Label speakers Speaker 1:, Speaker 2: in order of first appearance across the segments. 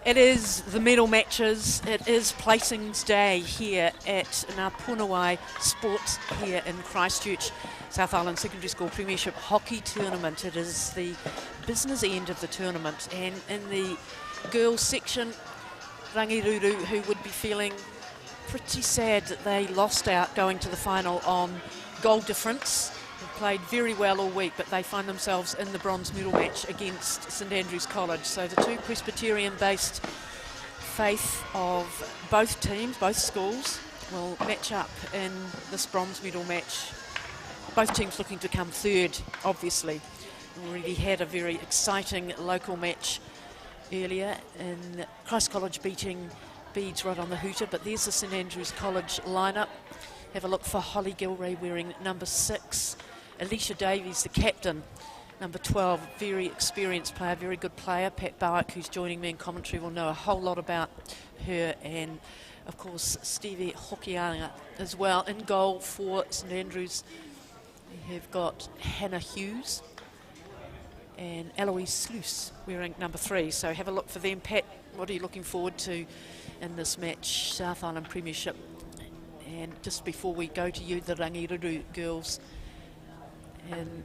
Speaker 1: It is the medal matches. It is placings day here at Ngā Punawai Sports here in Christchurch. South Island Secondary School Premiership Hockey Tournament. It is the business end of the tournament, and in the girls section, Rangiruru, who would be feeling pretty sad that they lost out going to the final on goal difference. They've played very well all week, but they find themselves in the bronze medal match against St Andrews College. So the two Presbyterian-based faith of both teams, both schools, will match up in this bronze medal match. Both teams looking to come third, obviously. We already had a very exciting local match earlier in Christ College beating Beads right on the hooter, but there's the St Andrews College lineup. Have a look for Holly Gilray wearing number 6. Alicia Davies, the captain, number 12, very experienced player, very good player. Pat Bowick, who's joining me in commentary, will know a whole lot about her. And, of course, Stevie Hokianga as well. In goal for St Andrews, we have got Hannah Hughes and Eloise Sluice wearing number 3. So have a look for them. Pat, what are you looking forward to in this match, South Island Premiership? And just before we go to you, the Rangiruru girls, and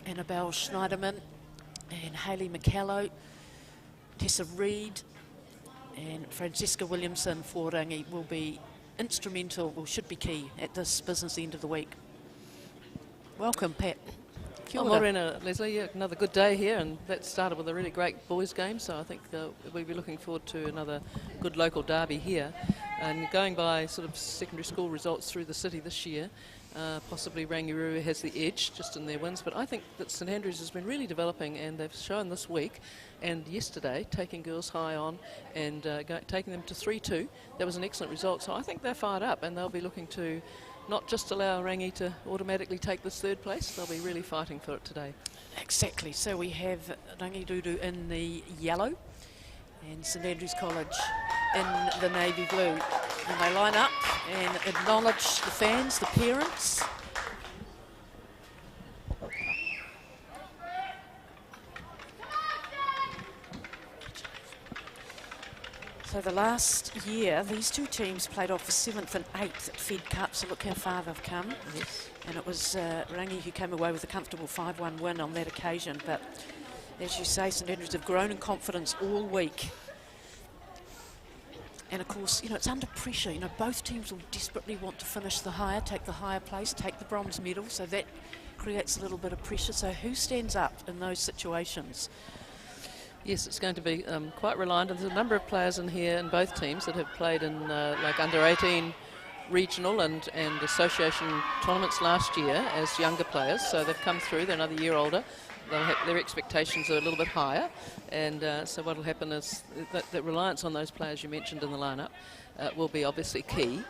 Speaker 1: Annabelle Schneiderman and Hayley McCallow, Tessa Reid and Francesca Williamson for Rangi will be instrumental, or should be key, at this business end of the week. Welcome, Pat.
Speaker 2: Kia ora. Morena, Leslie. Another good day here, and that started with a really great boys game, so I think we'll be looking forward to another good local derby here. And going by sort of secondary school results through the city this year, possibly Rangiruru has the edge just in their wins, but I think that St Andrews has been really developing, and they've shown this week and yesterday taking girls high on and taking them to 3-2. That was an excellent result, so I think they're fired up, and they'll be looking to not just allow Rangi to automatically take this third place, they'll be really fighting for it today. Exactly.
Speaker 1: So we have Rangiruru in the yellow and St Andrews College in the navy blue. And they line up and acknowledge the fans, the parents. So the last year, these two teams played off for 7th and 8th at Fed Cup, so look how far they've come.
Speaker 2: Yes.
Speaker 1: And it was Rangi who came away with a comfortable 5-1 win on that occasion. But as you say, St Andrews have grown in confidence all week. And of course, you know, it's under pressure. You know, both teams will desperately want to finish the higher, take the higher place, take the bronze medal, so that creates a little bit of pressure. So who stands up in those situations?
Speaker 2: Yes, it's going to be quite reliant. There's a number of players in here in both teams that have played in like under-18 regional and association tournaments last year as younger players, so they've come through. They're another year older. Their expectations are a little bit higher, and so what will happen is that the reliance on those players you mentioned in the lineup will be obviously key.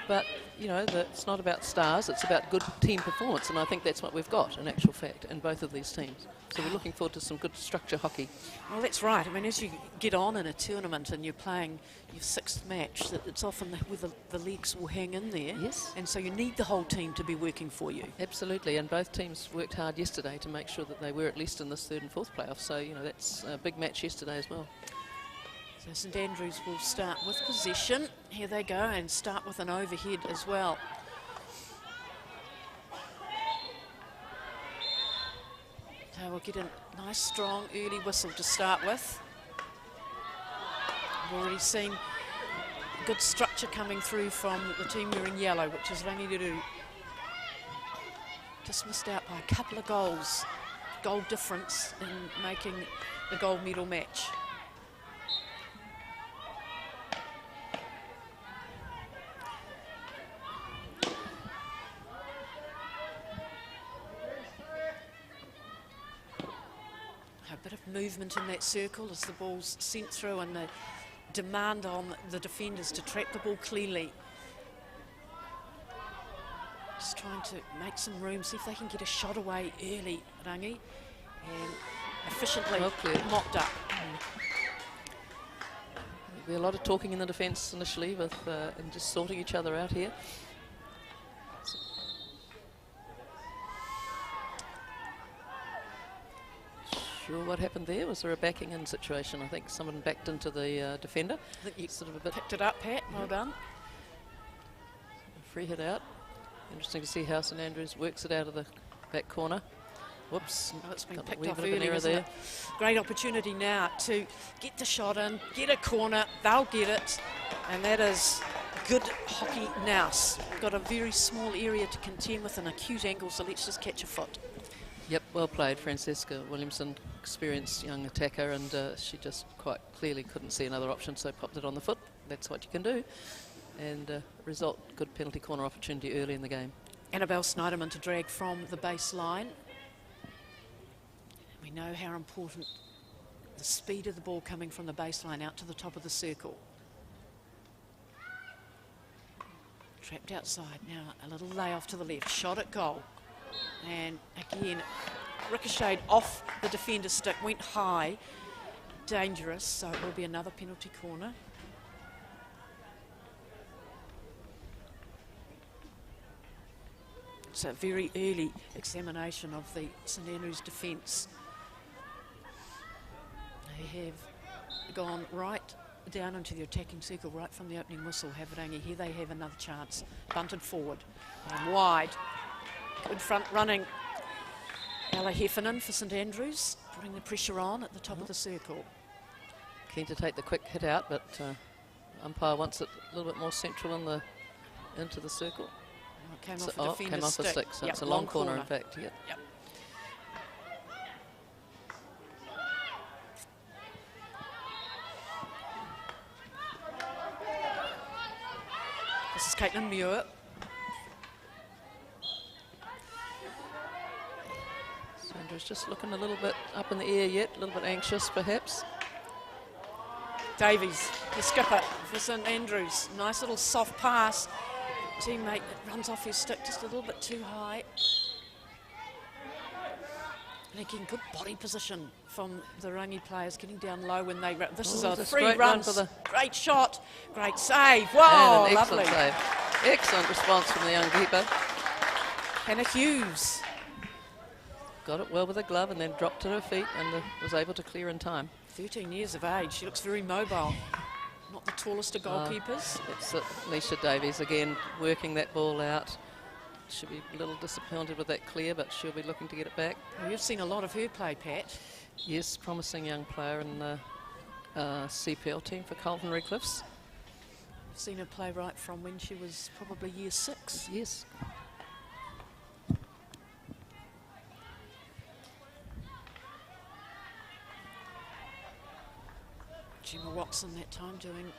Speaker 2: But, you know, it's not about stars, it's about good team performance, and I think that's what we've got, in actual fact, in both of these teams. So we're looking forward to some good structure hockey.
Speaker 1: Well, that's right. I mean, as you get on in a tournament and you're playing your 6th match, it's often where the legs will hang in there.
Speaker 2: Yes.
Speaker 1: And so you need the whole team to be working for you.
Speaker 2: Absolutely, and both teams worked hard yesterday to make sure that they were at least in this 3rd and 4th playoff. So, you know, that's a big match yesterday as well.
Speaker 1: So St Andrews will start with possession. Here they go, and start with an overhead as well. So we'll get a nice, strong early whistle to start with. We've already seen good structure coming through from the team wearing yellow, which is Rangiruru. Just missed out by a couple of goals. Goal difference in making the gold medal match. A bit of movement in that circle as the ball's sent through, and the demand on the defenders to track the ball cleanly. Just trying to make some room, see if they can get a shot away early, Rangi, and efficiently mopped up.
Speaker 2: There'll be a lot of talking in the defence initially with and just sorting each other out here. sure what happened there. Was there a backing in situation? I think someone backed into the defender.
Speaker 1: I think you
Speaker 2: Sort of a bit
Speaker 1: picked it up, Pat. Well done.
Speaker 2: free hit out. Interesting to see how St Andrews works it out of the back corner. Whoops.
Speaker 1: Oh, it's been
Speaker 2: Got a
Speaker 1: picked
Speaker 2: wee
Speaker 1: off
Speaker 2: bit of an
Speaker 1: early,
Speaker 2: error
Speaker 1: isn't
Speaker 2: there.
Speaker 1: it? Great opportunity now to get the shot in, get a corner. They'll get it, and that is good hockey nous. Got a very small area to contend with, an acute angle, so let's just catch a foot.
Speaker 2: Yep, well played, Francesca Williamson, experienced young attacker, and she just quite clearly couldn't see another option, so popped it on the foot. That's what you can do. And result, good penalty corner opportunity early in the game.
Speaker 1: Annabelle Snyderman to drag from the baseline. We know how important the speed of the ball coming from the baseline out to the top of the circle. Trapped outside. Now a little layoff to the left. Shot at goal. And again, ricocheted off the defender's stick. Went high. Dangerous. So it will be another penalty corner. It's a very early examination of the St Andrews defence. They have gone right down into the attacking circle right from the opening whistle. Rangi here, they have another chance. Bunted forward and wide. Good front running. Ella Heffernan for St Andrews, putting the pressure on at the top of the circle.
Speaker 2: Keen to take the quick hit out, but umpire wants it a little bit more central into the circle.
Speaker 1: It came
Speaker 2: So,
Speaker 1: off the defender's
Speaker 2: came off
Speaker 1: stick.
Speaker 2: the stick, so
Speaker 1: Yep,
Speaker 2: it's a long corner, in fact. Yep.
Speaker 1: Yep. This is Caitlin Muir.
Speaker 2: Sandra's just looking a little bit up in the air yet, a little bit anxious perhaps.
Speaker 1: Davies, the skipper for St Andrews. Nice little soft pass. Teammate runs off his stick just a little bit too high. And again, good body position from the Rangi players, getting down low when they... This is a free
Speaker 2: great
Speaker 1: run.
Speaker 2: for the...
Speaker 1: Great shot. Great save. Whoa,
Speaker 2: and an
Speaker 1: lovely.
Speaker 2: excellent save. Excellent response from the young keeper.
Speaker 1: Hannah Hughes.
Speaker 2: Got it well with a glove and then dropped to her feet and was able to clear in time.
Speaker 1: 13 years of age. She looks very mobile. Not the tallest of goalkeepers.
Speaker 2: It's Leisha Davies again working that ball out. She'll be a little disappointed with that clear, but she'll be looking to get it back.
Speaker 1: Well, you've seen a lot of her play, Pat.
Speaker 2: Yes, promising young player in the CPL team for Carlton Redcliffs.
Speaker 1: I've seen her play right from when she was probably year 6.
Speaker 2: Yes.
Speaker 1: Gemma Watson that time doing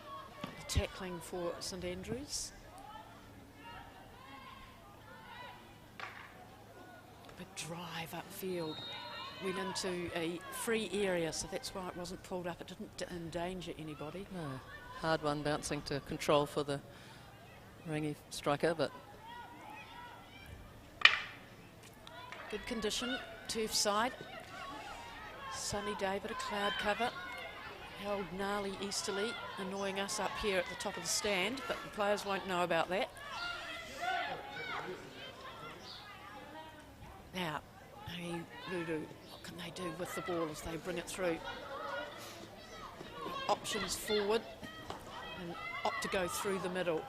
Speaker 1: the tackling for St Andrews. Big drive upfield. Went into a free area, so that's why it wasn't pulled up. It didn't endanger anybody.
Speaker 2: No, hard one bouncing to control for the Rangi striker, but
Speaker 1: Good condition, turf side. Sunny day, but a cloud cover. Held gnarly easterly, annoying us up here at the top of the stand, but the players won't know about that. Now, Rangiruru, what can they do with the ball as they bring it through? Options forward and opt to go through the middle.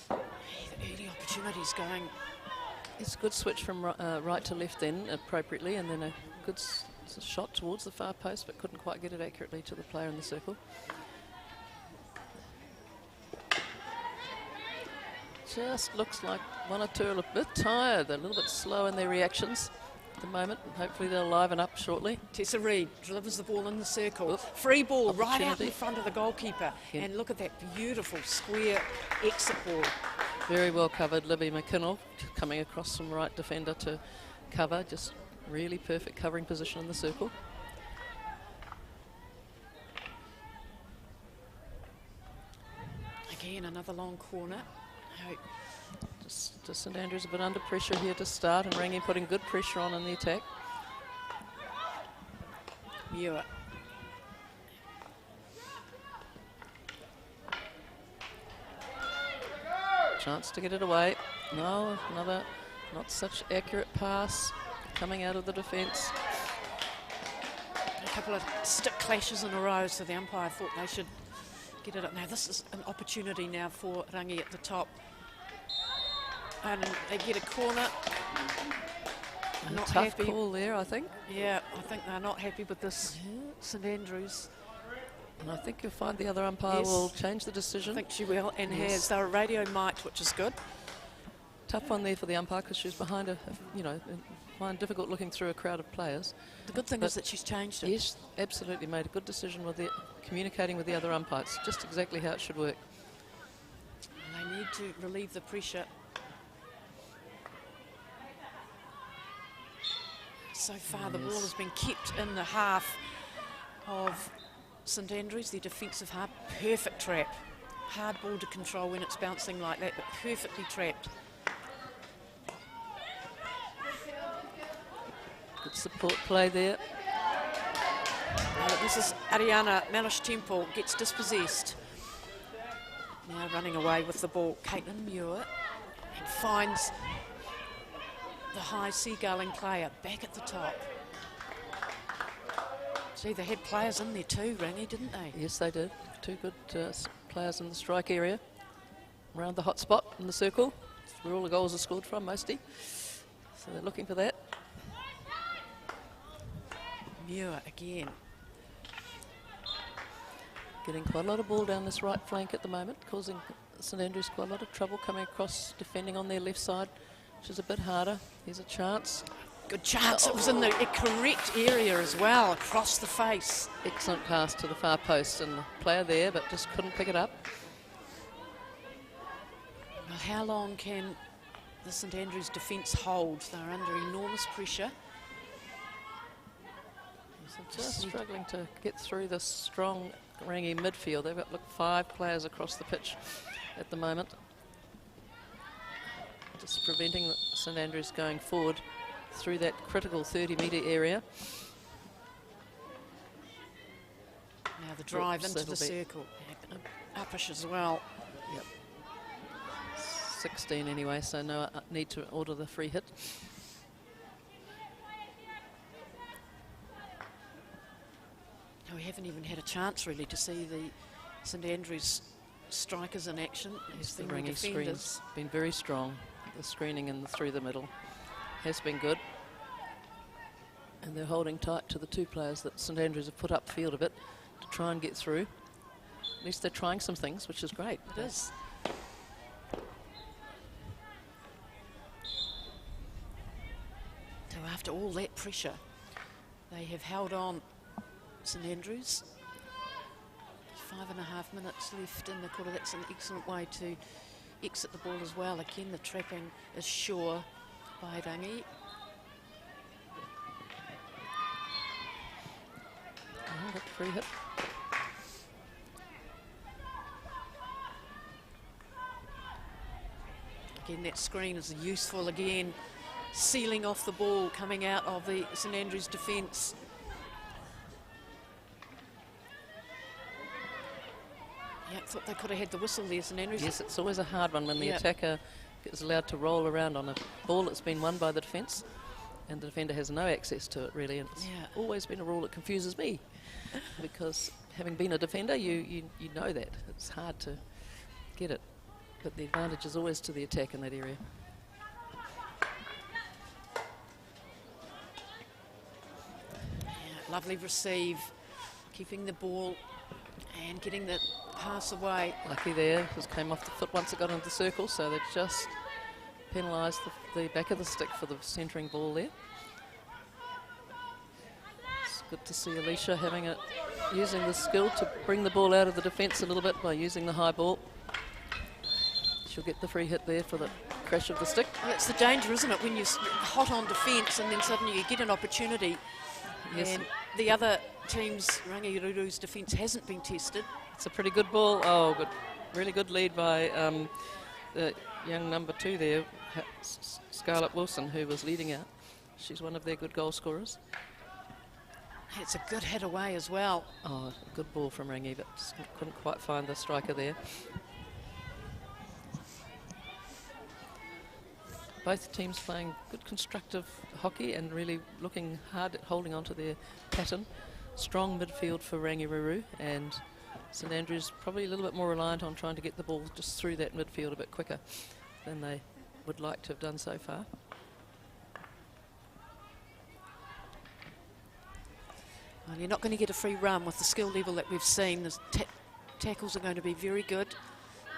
Speaker 1: The early opportunities going.
Speaker 2: it's a good switch from right to left then appropriately, and then a good shot towards the far post, but couldn't quite get it accurately to the player in the circle. Just looks like one or two are a bit tired, a little bit slow in their reactions at the moment. Hopefully they'll liven up shortly.
Speaker 1: Tessa Reid delivers the ball in the circle. Free ball right out in
Speaker 2: Opportunity.
Speaker 1: front of the goalkeeper.
Speaker 2: Yeah.
Speaker 1: And look at that beautiful square exit ball.
Speaker 2: Very well covered. Libby McKinnell coming across from right defender to cover. Just really perfect covering position in the circle.
Speaker 1: Again, another long corner.
Speaker 2: Just St Andrews a bit under pressure here to start, and Rangi putting good pressure on in the attack.
Speaker 1: Muir.
Speaker 2: Chance to get it away. No, another not such accurate pass coming out of the defence.
Speaker 1: A couple of stick clashes in a row, so the umpire thought they should get it up. Now this is an opportunity now for Rangi at the top. And they get a corner. Not
Speaker 2: tough
Speaker 1: happy.
Speaker 2: call there, I think.
Speaker 1: Yeah, I think they're not happy with this St Andrews.
Speaker 2: And I think you'll find the other umpire will change the decision.
Speaker 1: I think she will, and has. They're radio mic'd, which is good.
Speaker 2: Tough one there for the umpire because she's behind find difficult looking through a crowd of players.
Speaker 1: The good thing is that she's changed it.
Speaker 2: Yes, absolutely made a good decision with communicating with the other umpires. Just exactly how it should work.
Speaker 1: And they need to relieve the pressure. So far, the ball has been kept in the half of St Andrews, their defensive half. Perfect trap. Hard ball to control when it's bouncing like that, but perfectly trapped.
Speaker 2: Good support play there.
Speaker 1: This is Ariana Malish Temple, gets dispossessed. Now running away with the ball, Caitlin Muir, and finds the high seagulling player back at the top. See, they had players in there too, Rangi, didn't they?
Speaker 2: Yes, they did. Two good players in the strike area. Around the hot spot in the circle, where all the goals are scored from, mostly. So they're looking for that.
Speaker 1: Muir again.
Speaker 2: Getting quite a lot of ball down this right flank at the moment, causing St Andrews quite a lot of trouble coming across, defending on their left side, which is a bit harder. Here's a chance.
Speaker 1: Good chance. It was in the correct area as well, across the face.
Speaker 2: Excellent pass to the far post, and the player there, but just couldn't pick it up.
Speaker 1: Well, how long can the St Andrews defence hold? They're under enormous pressure.
Speaker 2: Just struggling to get through this strong Rangi midfield. They've got 5 players across the pitch at the moment. Just preventing St Andrews going forward through that critical 30-metre area.
Speaker 1: Now the drive into the circle. Uppish as well.
Speaker 2: Yep. 16 anyway, so no need to order the free hit.
Speaker 1: We haven't even had a chance really to see the St Andrews strikers in action.
Speaker 2: Yes, the Rangi screen's been very strong. The screening in through the middle has been good. And they're holding tight to the 2 players that St Andrews have put up field a bit to try and get through. At least they're trying some things, which is great.
Speaker 1: It is. So after all that pressure, they have held on. St Andrews. 5.5 minutes left in the quarter. That's an excellent way to exit the ball as well. Again, the trapping is sure by Rangi.
Speaker 2: Oh, that's free hit.
Speaker 1: Again, that screen is useful again. Sealing off the ball coming out of the St Andrews defence. Yeah, thought they could have had the whistle there, St Andrews.
Speaker 2: Yes, it's always a hard one when the attacker is allowed to roll around on a ball that's been won by the defence, and the defender has no access to it really. And it's always been a rule that confuses me, because having been a defender, you know that it's hard to get it, but the advantage is always to the attack in that area.
Speaker 1: Yeah, lovely receive, keeping the ball and getting the pass away.
Speaker 2: Lucky there, just came off the foot once it got into the circle, so they've just penalised the back of the stick for the centering ball there. It's good to see Alicia using the skill to bring the ball out of the defence a little bit by using the high ball. She'll get the free hit there for the crash of the stick.
Speaker 1: Well, that's the danger, isn't it, when you're hot on defence and then suddenly you get an opportunity. Yes. And the other team's, Rangiruru's defence hasn't been tested.
Speaker 2: It's a pretty good ball. Oh, good, really good lead by the young number 2 there, Scarlett Wilson, who was leading out. She's one of their good goal scorers.
Speaker 1: It's a good hit away as well.
Speaker 2: Oh, a good ball from Rangi, but just couldn't quite find the striker there. both teams playing good constructive hockey and really looking hard at holding on to their pattern. Strong midfield for Rangiruru, and St Andrews probably a little bit more reliant on trying to get the ball just through that midfield a bit quicker than they would like to have done so far.
Speaker 1: Well, you're not going to get a free run with the skill level that we've seen. The tackles are going to be very good.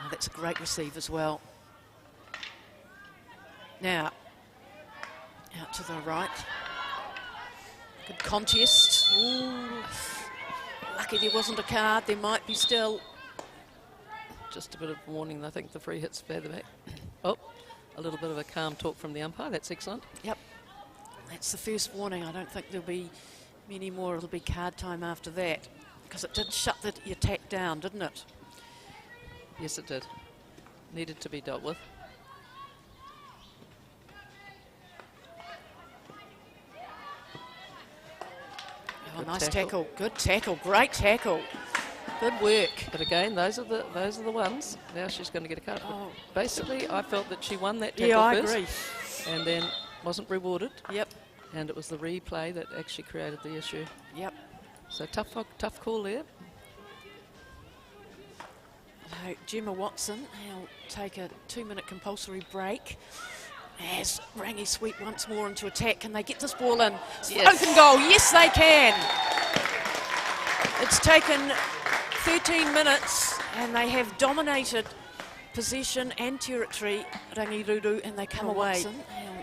Speaker 1: Oh, that's a great receive as well. Now, out to the right. Good contest. Ooh. Lucky there wasn't a card. There might be still.
Speaker 2: Just a bit of warning. I think the free hit's further back. Oh, a little bit of a calm talk from the umpire. That's excellent.
Speaker 1: Yep. That's the first warning. I don't think there'll be many more. It'll be card time after that, because it did shut the attack down, didn't it?
Speaker 2: Yes, it did. Needed to be dealt with.
Speaker 1: Oh,
Speaker 2: Good
Speaker 1: nice tackle. Good tackle. Great tackle. Good work.
Speaker 2: But again, those are the ones. Now she's going to get a card.
Speaker 1: Oh.
Speaker 2: Basically, I felt that she won that tackle
Speaker 1: Yeah, I
Speaker 2: first,
Speaker 1: agree.
Speaker 2: and then wasn't rewarded.
Speaker 1: Yep.
Speaker 2: And it was the replay that actually created the issue.
Speaker 1: Yep.
Speaker 2: So tough call there.
Speaker 1: So Gemma Watson will take a 2-minute compulsory break as Rangi sweep once more into attack. Can they get this ball in?
Speaker 2: Yes.
Speaker 1: Open goal. Yes, they can. It's taken 13 minutes and they have dominated possession and territory, Rangiruru, and they come away.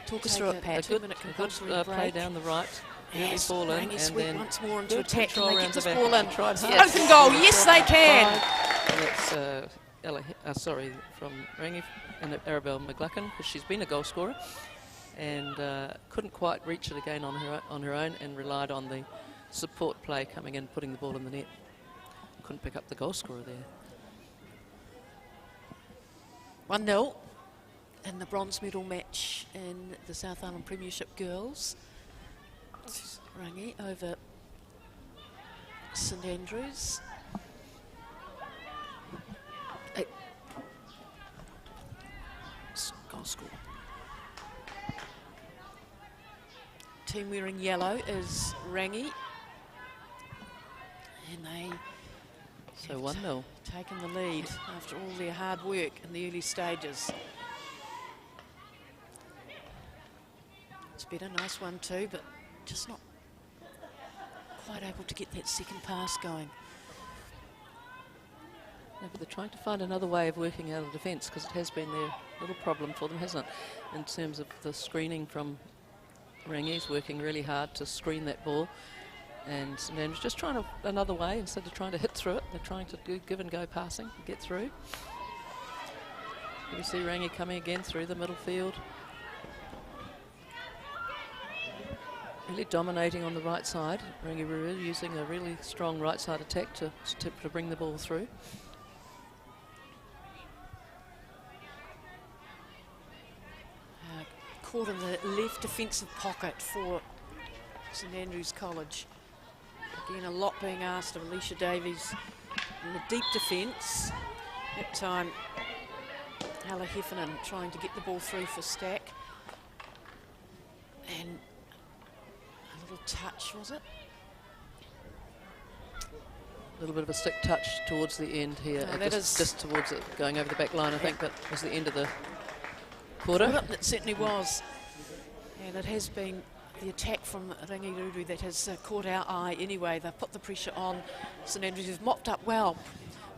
Speaker 1: Talk us through it, Pat.
Speaker 2: A
Speaker 1: 2-minute compulsory
Speaker 2: good
Speaker 1: break.
Speaker 2: play down the right. Really
Speaker 1: Yes,
Speaker 2: ball in,
Speaker 1: Rangi
Speaker 2: and
Speaker 1: sweep
Speaker 2: then
Speaker 1: once more into
Speaker 2: good
Speaker 1: attack. Can
Speaker 2: control
Speaker 1: they
Speaker 2: around
Speaker 1: get this
Speaker 2: the back.
Speaker 1: ball in?
Speaker 2: Tried hard.
Speaker 1: Open goal. Yes, they can.
Speaker 2: And that's from Rangi and Arabelle McLuckin, because she's been a goal scorer and couldn't quite reach it again on her own, and relied on the support play coming in, putting the ball in the net. Couldn't pick up the goal scorer there.
Speaker 1: 1-0 in the bronze medal match in the South Island Premiership girls. Rangi over St Andrews. Goal score. Team wearing yellow is Rangi, and they
Speaker 2: So 1-0.
Speaker 1: taken the lead after all their hard work in the early stages. It's been a nice one too, but just not quite able to get that second pass going.
Speaker 2: No, but they're trying to find another way of working out of defence, because it has been their little problem for them, hasn't it? In terms of the screening from Rangi's working really hard to screen that ball. And St Andrews just trying another way, instead of trying to hit through it, they're trying to do give and go passing, get through. You see Rangi coming again through the middle field. Really dominating on the right side. Rangiruru using a really strong right side attack to bring the ball through.
Speaker 1: Caught in the left defensive pocket for St Andrews College. Again, a lot being asked of Alicia Davies in the deep defence. That time, Ella Heffernan trying to get the ball through for Stack. And a little touch, was it?
Speaker 2: A little bit of a stick touch towards the end here.
Speaker 1: No, that is
Speaker 2: just towards it, going over the back line, I think that was the end of the quarter.
Speaker 1: It certainly was. And it has been the attack from Rangiruru that has caught our eye anyway. They've put the pressure on St Andrews, who've mopped up well.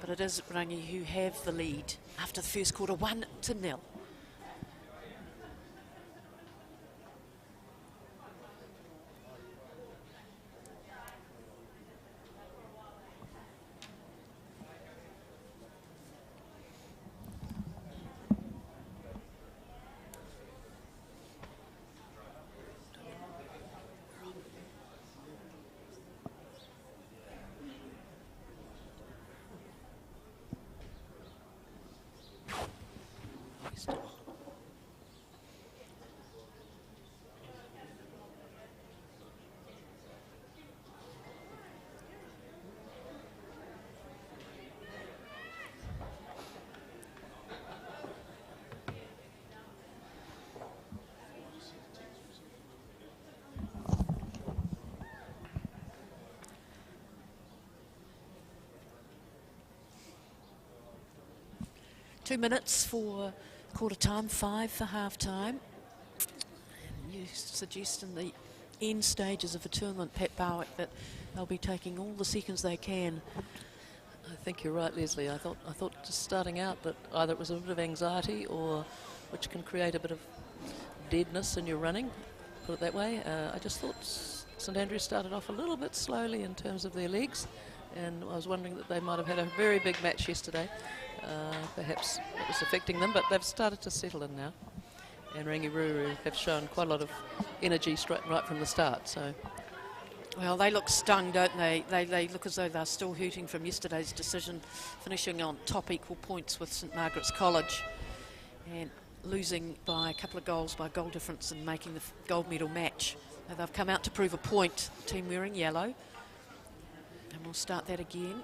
Speaker 1: But it is Rangi who have the lead after the first quarter, 1-0. 2 minutes for quarter time, 5 for half time. And you suggest in the end stages of the tournament, Pat Barwick, that they'll be taking all the seconds they can.
Speaker 2: I think you're right, Leslie. I thought just starting out that either it was a bit of anxiety or which can create a bit of deadness in your running, put it that way. I just thought St Andrews started off a little bit slowly in terms of their legs, and I was wondering that they might have had a very big match yesterday. Perhaps it was affecting them, but they've started to settle in now. And Rangiruru have shown quite a lot of energy right from the start. So,
Speaker 1: well, they look stung, don't they? They look as though they're still hurting from yesterday's decision, finishing on top equal points with St Margaret's College and losing by a couple of goals by goal difference and making the gold medal match. Now they've come out to prove a point, team wearing yellow. And we'll start that again.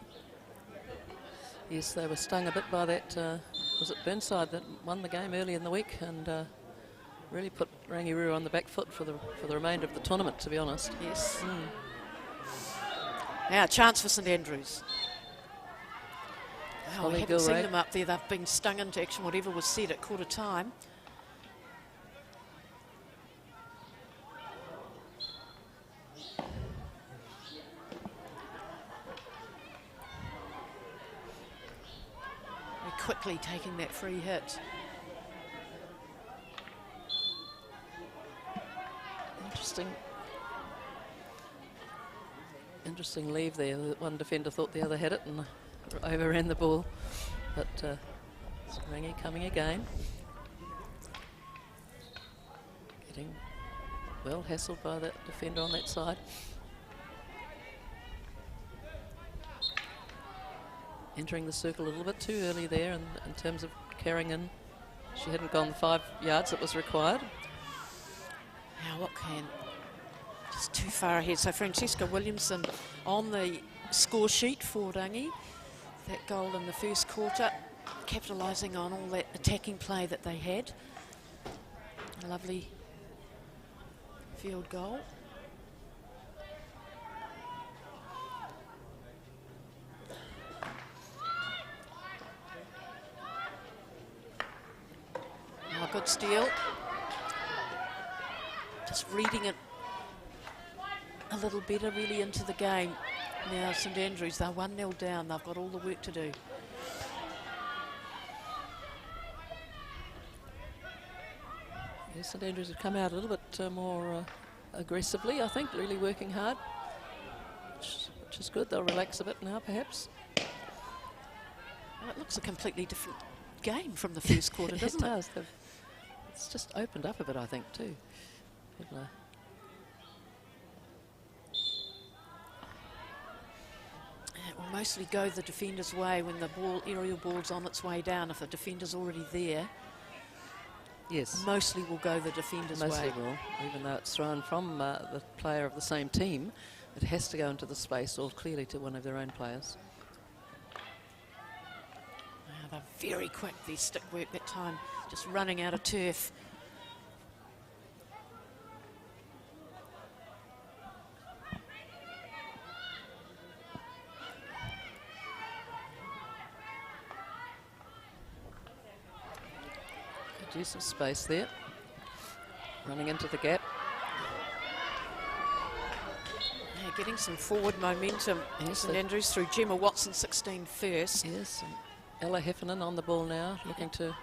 Speaker 2: Yes, they were stung a bit by that, was it Burnside that won the game early in the week and really put Rangiruru on the back foot for the remainder of the tournament, to be honest.
Speaker 1: Yes. Now, a chance for St Andrews. Wow, I haven't seen them up there. They've been stung into action, whatever was said at quarter time. Quickly taking that free hit.
Speaker 2: Interesting leave there. One defender thought the other had it and overran the ball, but Rangi coming again. Getting well hassled by that defender on that side. Entering the circle a little bit too early there in terms of carrying in. She hadn't gone the 5 yards that was required.
Speaker 1: Now what can? Just too far ahead. So Francesca Williamson on the score sheet for Rangi. That goal in the first quarter, capitalising on all that attacking play that they had. A lovely field goal. Oh, good steal. Just reading it a little better really into the game. Now St Andrews, they're 1-0 down. They've got all the work to do.
Speaker 2: Yeah, St Andrews have come out a little bit more aggressively, I think, really working hard, which is good. They'll relax a bit now, perhaps.
Speaker 1: Well, it looks a completely different game from the first quarter, doesn't it?
Speaker 2: It does. It's just opened up a bit, I think, too. People are
Speaker 1: it will mostly go the defender's way when the aerial ball's on its way down. If the defender's already there,
Speaker 2: yes,
Speaker 1: mostly will go the defender's way.
Speaker 2: Mostly will, even though it's thrown from the player of the same team. It has to go into the space or clearly to one of their own players.
Speaker 1: They're very quick, their stick work that time, just running out of turf.
Speaker 2: Could use some space there. Running into the gap.
Speaker 1: Yeah, getting some forward momentum.
Speaker 2: Yes,
Speaker 1: St Andrews through Gemma Watson, 16 first.
Speaker 2: Yes, and Ella Heffernan on the ball now, looking to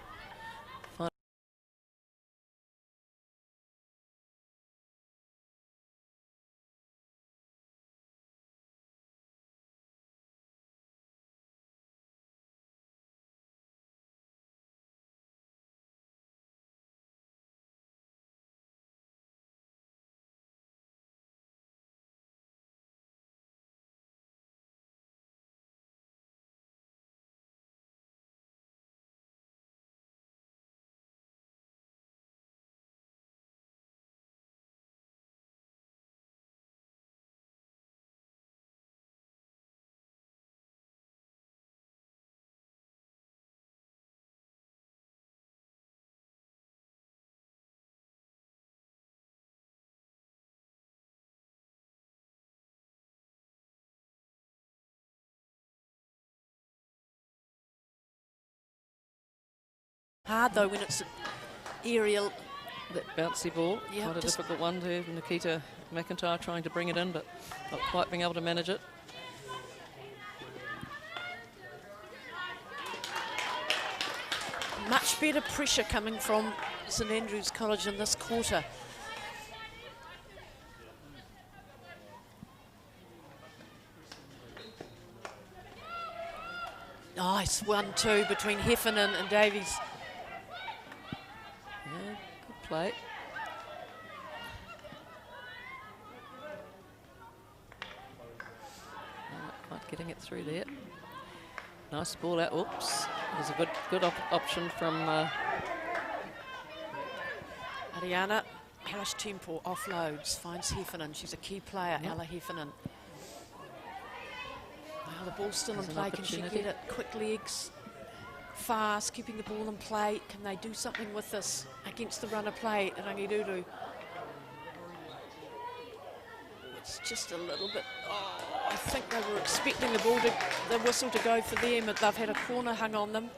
Speaker 1: Hard though when it's aerial.
Speaker 2: That bouncy ball,
Speaker 1: Yep,
Speaker 2: quite a difficult one to Nikita McIntyre trying to bring it in, but not quite being able to manage it.
Speaker 1: Much better pressure coming from St Andrews College in this quarter. Nice 1-2 between Heffernan and Davies.
Speaker 2: Yeah, good play. Not quite getting it through there. Nice ball out. Oops. There's a good option from
Speaker 1: Ariana Hellish Temple offloads, finds Heffernan. She's a key player,
Speaker 2: Yep.
Speaker 1: Ella Heffernan. Now the ball's still in
Speaker 2: There's an
Speaker 1: play. Can she
Speaker 2: opportunity.
Speaker 1: get it? Quick legs, fast, keeping the ball in play. Can they do something with this against the runner play at Rangiruru? It's just a little bit. Oh, I think they were expecting the whistle to go for them, but they've had a corner hung on them.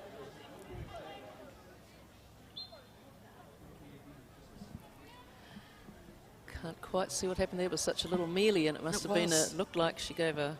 Speaker 2: Can't quite see what happened there. It was such a little melee, and it must
Speaker 1: It
Speaker 2: have been.
Speaker 1: was.
Speaker 2: It looked like she gave an.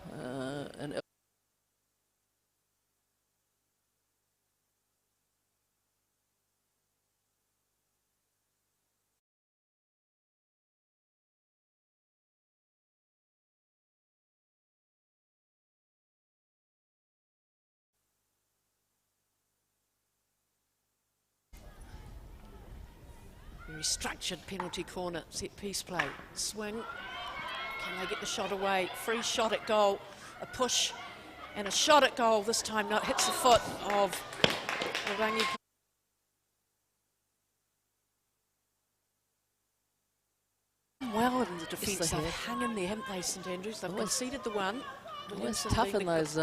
Speaker 1: Very structured penalty corner, set piece play. Swing. Can they get the shot away? Free shot at goal. A push and a shot at goal. This time not hits the foot of the Rangi. Well, in the defence,
Speaker 2: they
Speaker 1: they've
Speaker 2: have.
Speaker 1: hung in there, haven't they, St Andrews? They've
Speaker 2: Always-
Speaker 1: conceded the one.
Speaker 2: It's
Speaker 1: Williamson
Speaker 2: tough
Speaker 1: being
Speaker 2: in
Speaker 1: the
Speaker 2: those.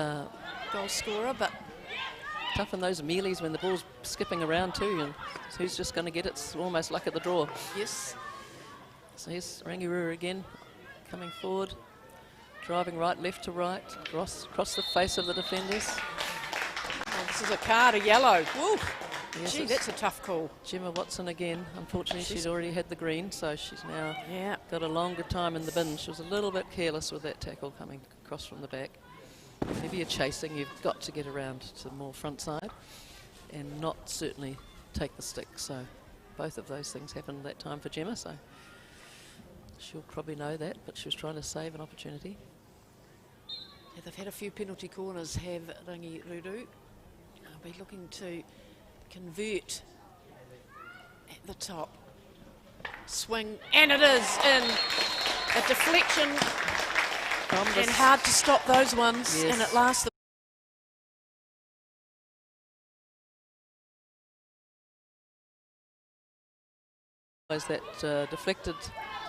Speaker 1: goal scorer, but
Speaker 2: Tough in those melees when the ball's skipping around too, and who's just going to get it? It's almost luck of the draw.
Speaker 1: yes.
Speaker 2: So here's Rangiruru again, coming forward, driving right, left to right, across the face of the defenders.
Speaker 1: Oh, this is a card, a yellow. Woo.
Speaker 2: Yes,
Speaker 1: Gee,
Speaker 2: it's
Speaker 1: that's a tough call.
Speaker 2: Gemma Watson again. Unfortunately, she's already had the green, so she's now
Speaker 1: Yeah.
Speaker 2: got a longer time in the bin. She was a little bit careless with that tackle coming across from the back. Whenever you're chasing, you've got to get around to the more front side and not certainly take the stick. So both of those things happened that time for Gemma, so she'll probably know that, but she was trying to save an opportunity.
Speaker 1: Yeah, they've had a few penalty corners, have Rangiruru. They'll be looking to convert at the top. Swing, and it is in. A deflection, and hard to stop those ones,
Speaker 2: Yes.
Speaker 1: and at last
Speaker 2: Always that deflected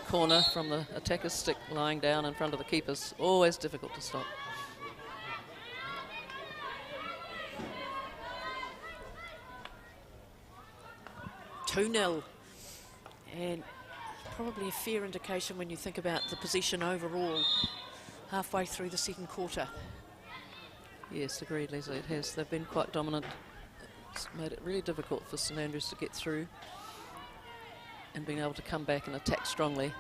Speaker 2: corner from the attacker's stick lying down in front of the keepers, always difficult to stop.
Speaker 1: the 2-0. And probably a fair indication when you think about the possession overall, halfway through the second quarter.
Speaker 2: Yes, agreed, Leslie, it has. They've been quite dominant. It's made it really difficult for St Andrews to get through and being able to come back and attack strongly.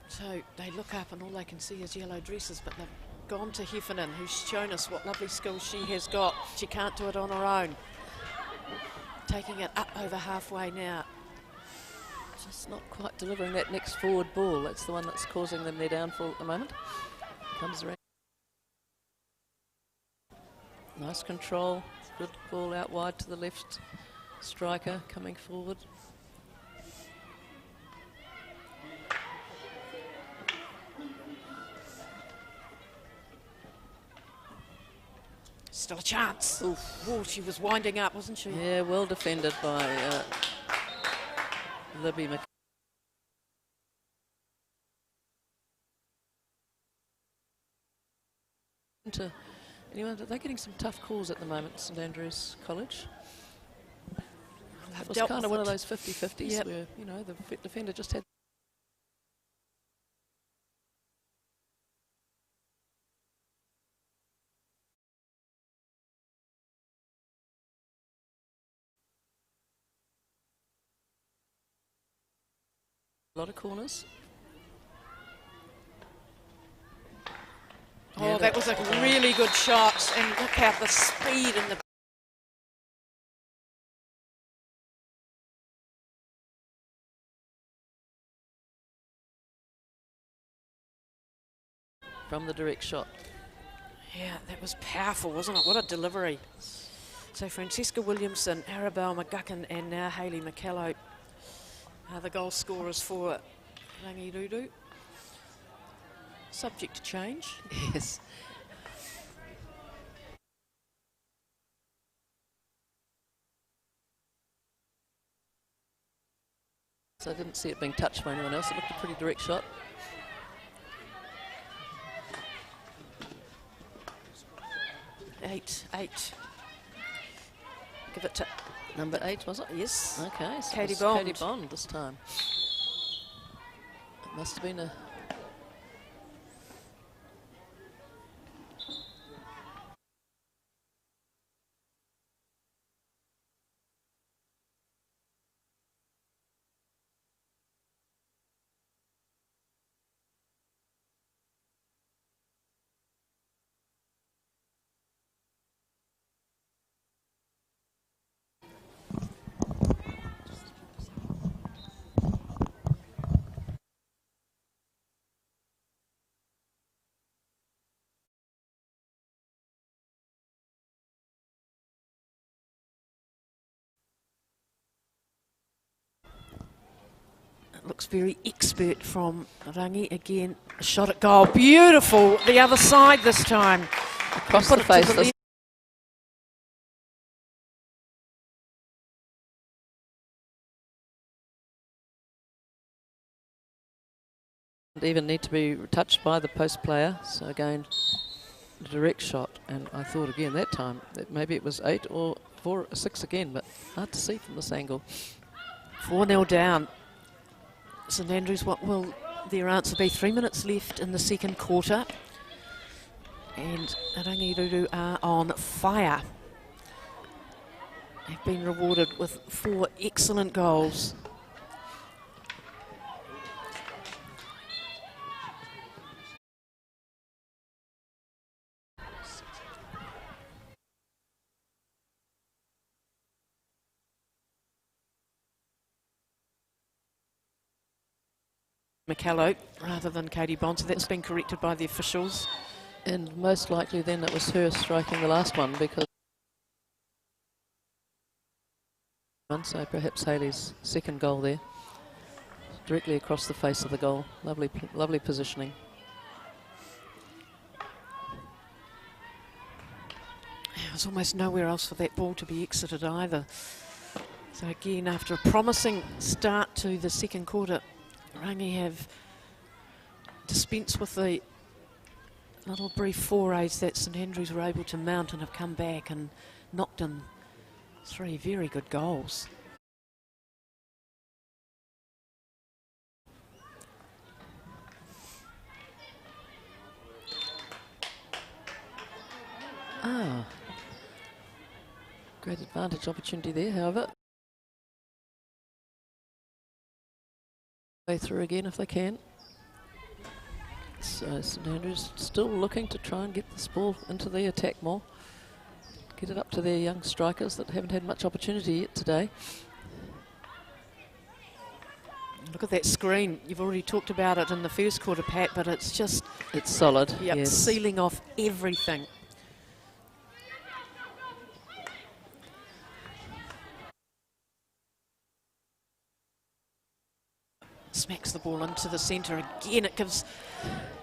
Speaker 1: So they look up and all they can see is yellow dresses, but they've gone to Heffernan, who's shown us what lovely skills she has got. She can't do it on her own. Taking it up over halfway now.
Speaker 2: Just not quite delivering that next forward ball. That's the one that's causing them their downfall at the moment. Comes around. Nice control. Good ball out wide to the left striker coming forward.
Speaker 1: Still a chance. Oof. Ooh, she was winding up, wasn't she?
Speaker 2: Yeah, well defended by Libby Mc. Anyone, they're getting some tough calls at the moment, St Andrews College. It was kind of one of those 50-50s where, you know, the defender just had a lot of corners.
Speaker 1: Oh, that was a really good shot, and look at the speed and the...
Speaker 2: From the direct shot.
Speaker 1: Yeah, that was powerful, wasn't it? What a delivery. So Francesca Williamson, Arabelle McGuckin, and now Hayley McCallow are the goal scorers for Rangiruru. Subject to change.
Speaker 2: Yes. So I didn't see it being touched by anyone else. It looked a pretty direct shot.
Speaker 1: Eight. Give it to
Speaker 2: Number 8, was it?
Speaker 1: yes.
Speaker 2: Okay, so
Speaker 1: Katie
Speaker 2: it was
Speaker 1: Bond.
Speaker 2: Katie Bond this time. It must have been a...
Speaker 1: Looks very expert from Rangi. Again, a shot at goal. Beautiful. The other side this time.
Speaker 2: Across
Speaker 1: Put
Speaker 2: the
Speaker 1: it to
Speaker 2: face.
Speaker 1: the
Speaker 2: This
Speaker 1: left.
Speaker 2: didn't even need to be touched by the post player. So again, a direct shot. And I thought again that time that maybe it was 8 or 4 or 6 again, but hard to see from this angle.
Speaker 1: 4-0 down. St Andrews, what will their answer be? 3 minutes left in the second quarter. And Rangiruru are on fire. They've been rewarded with 4 excellent goals. McCallow rather than Katie Bond, so that's been corrected by the officials.
Speaker 2: And most likely then it was her striking the last one because... So perhaps Hayley's second goal there. Directly across the face of the goal. Lovely positioning.
Speaker 1: There's almost nowhere else for that ball to be exited either. So again, after a promising start to the second quarter, Rangi have dispensed with the little brief forays that St Andrews were able to mount and have come back and knocked in 3 very good goals.
Speaker 2: Great advantage opportunity there, however. Way through again if they can. So St Andrews still looking to try and get this ball into the attack more. Get it up to their young strikers that haven't had much opportunity yet today.
Speaker 1: Look at that screen. You've already talked about it in the first quarter, Pat, but it's just...
Speaker 2: It's solid,
Speaker 1: yep,
Speaker 2: yes.
Speaker 1: Sealing off everything. Smacks the ball into the centre again. It gives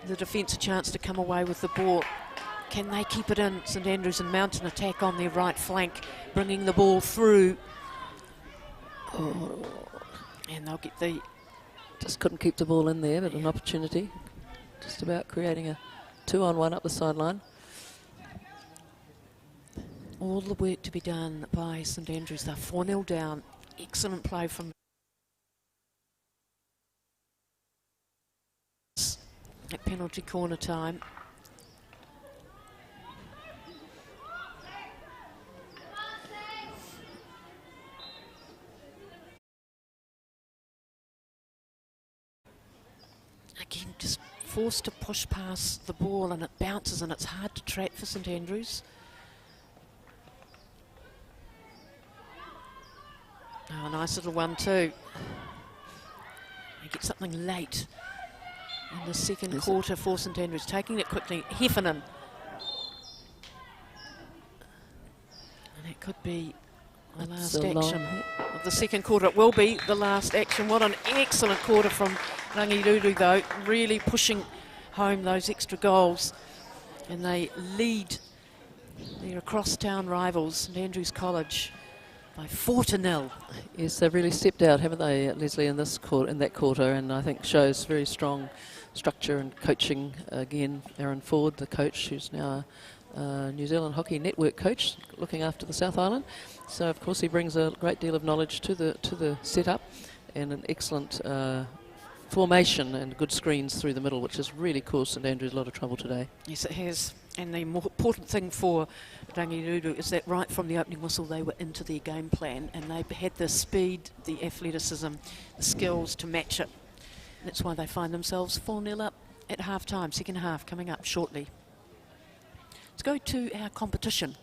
Speaker 1: the defence a chance to come away with the ball. Can they keep it in? St Andrews and mount an attack on their right flank, bringing the ball through. Oh. And they'll get the...
Speaker 2: Just couldn't keep the ball in there, but an opportunity. Just about creating a 2-on-1 up the sideline.
Speaker 1: All the work to be done by St Andrews. They're 4-0 down. excellent play from at penalty corner time. Again, just forced to push past the ball, and it bounces, and it's hard to track for St Andrews. Oh, nice little one too. They get something late in the second quarter for St Andrews, taking it quickly. Heffernan. And it could be the last action of the second quarter. It will be the last action. What an excellent quarter from Rangiruru though, really pushing home those extra goals. And they lead their across-town rivals, St Andrews College, by 4-0.
Speaker 2: Yes, they've really stepped out, haven't they, Leslie, in that quarter, and I think shows very strong structure and coaching. Again, Aaron Ford, the coach, who's now New Zealand Hockey Network coach, looking after the South Island. So, of course, he brings a great deal of knowledge to the setup, and an excellent formation and good screens through the middle, which has really caused St Andrews a lot of trouble today.
Speaker 1: Yes, it has. And the more important thing for Rangiruru is that right from the opening whistle they were into their game plan, and they had the speed, the athleticism, the skills to match it. That's why they find themselves 4-0 up at half-time. Second half coming up shortly. Let's go to our competition.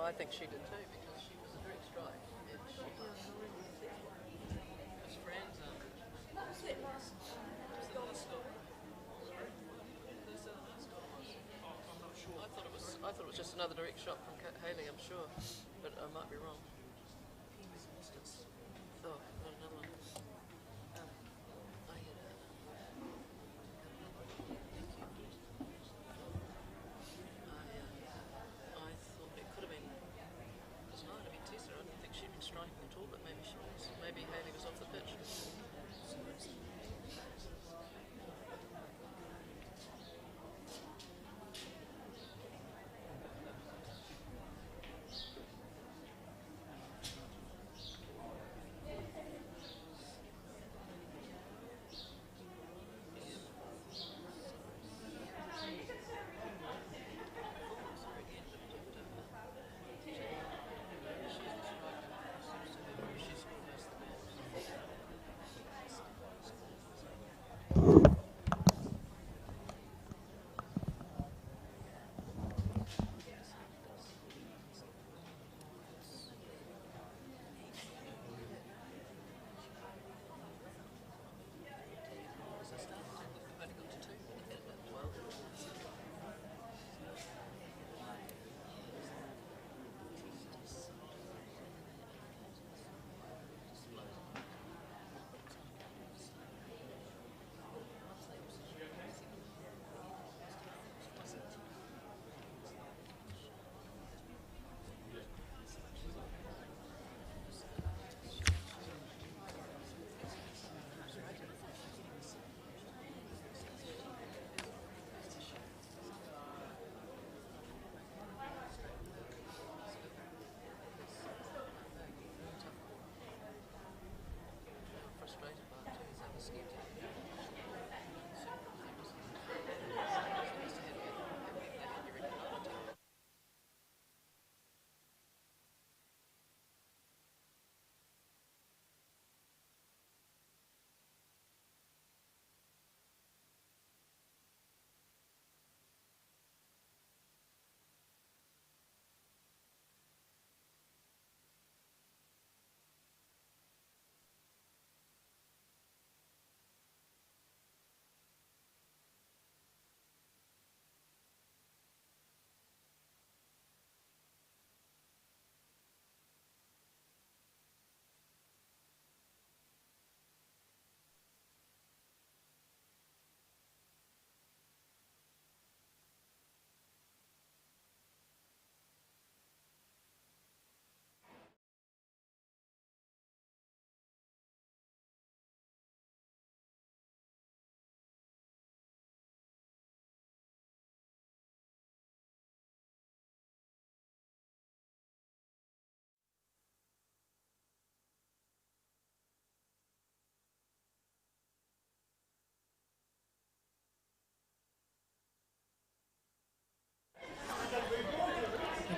Speaker 2: I think she did too, because she was a direct strike. And she was friends. I thought it was just another direct shot from Haley, I'm sure, but I might be wrong. Oh, not another one.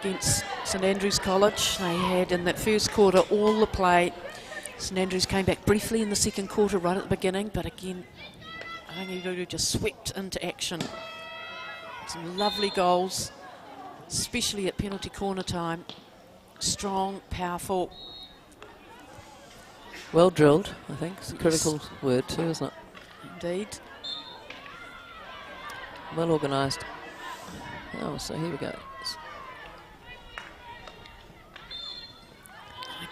Speaker 1: against St Andrews College. They had in that first quarter all the play. St Andrews came back briefly in the second quarter right at the beginning, but again, Rangiruru just swept into action. Some lovely goals, especially at penalty corner time. Strong, powerful.
Speaker 2: Well drilled, I think. It's a critical word too, isn't it?
Speaker 1: Indeed.
Speaker 2: Well organised. Oh, so here we go.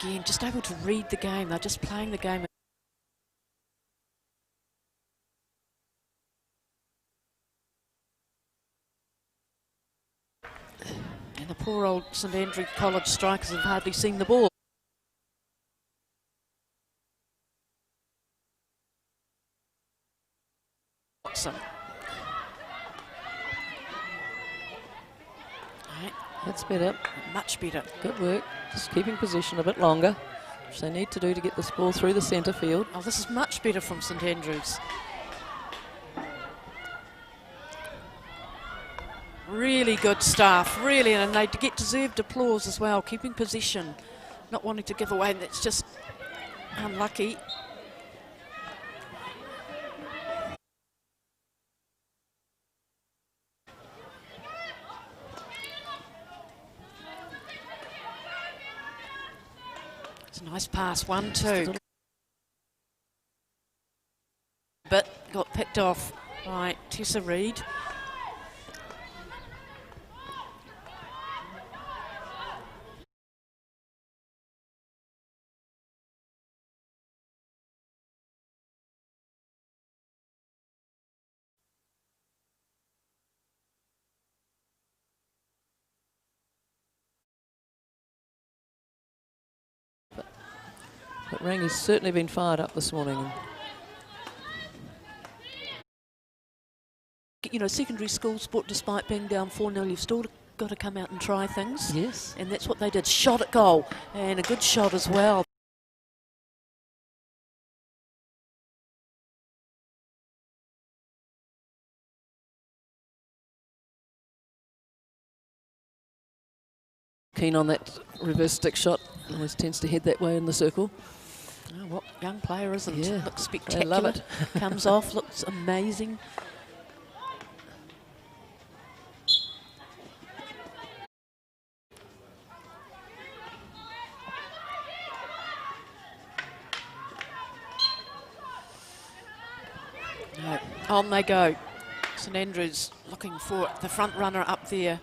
Speaker 1: Again, just able to read the game. They're just playing the game. And the poor old St Andrews College strikers have hardly seen the ball. Watson. Right.
Speaker 2: That's better.
Speaker 1: Much better.
Speaker 2: Good work. Just keeping possession a bit longer, which they need to do to get this ball through the centre field.
Speaker 1: Oh, this is much better from St Andrews. Really good stuff, really, and they get deserved applause as well, keeping possession, not wanting to give away, and that's just unlucky. It's a nice pass, 1-2. But got picked off by Tessa Reid.
Speaker 2: But Rangi's certainly been fired up this morning.
Speaker 1: You know, secondary school sport, despite being down 4-0, you've still got to come out and try things.
Speaker 2: Yes.
Speaker 1: And that's what they did. Shot at goal, and a good shot as well.
Speaker 2: Keen on that reverse stick shot. Always tends to head that way in the circle.
Speaker 1: Oh, what young player isn't?
Speaker 2: Yeah,
Speaker 1: Looks
Speaker 2: they
Speaker 1: spectacular.
Speaker 2: love it.
Speaker 1: Comes off, looks amazing. No, on they go. St Andrews looking for the front runner up there.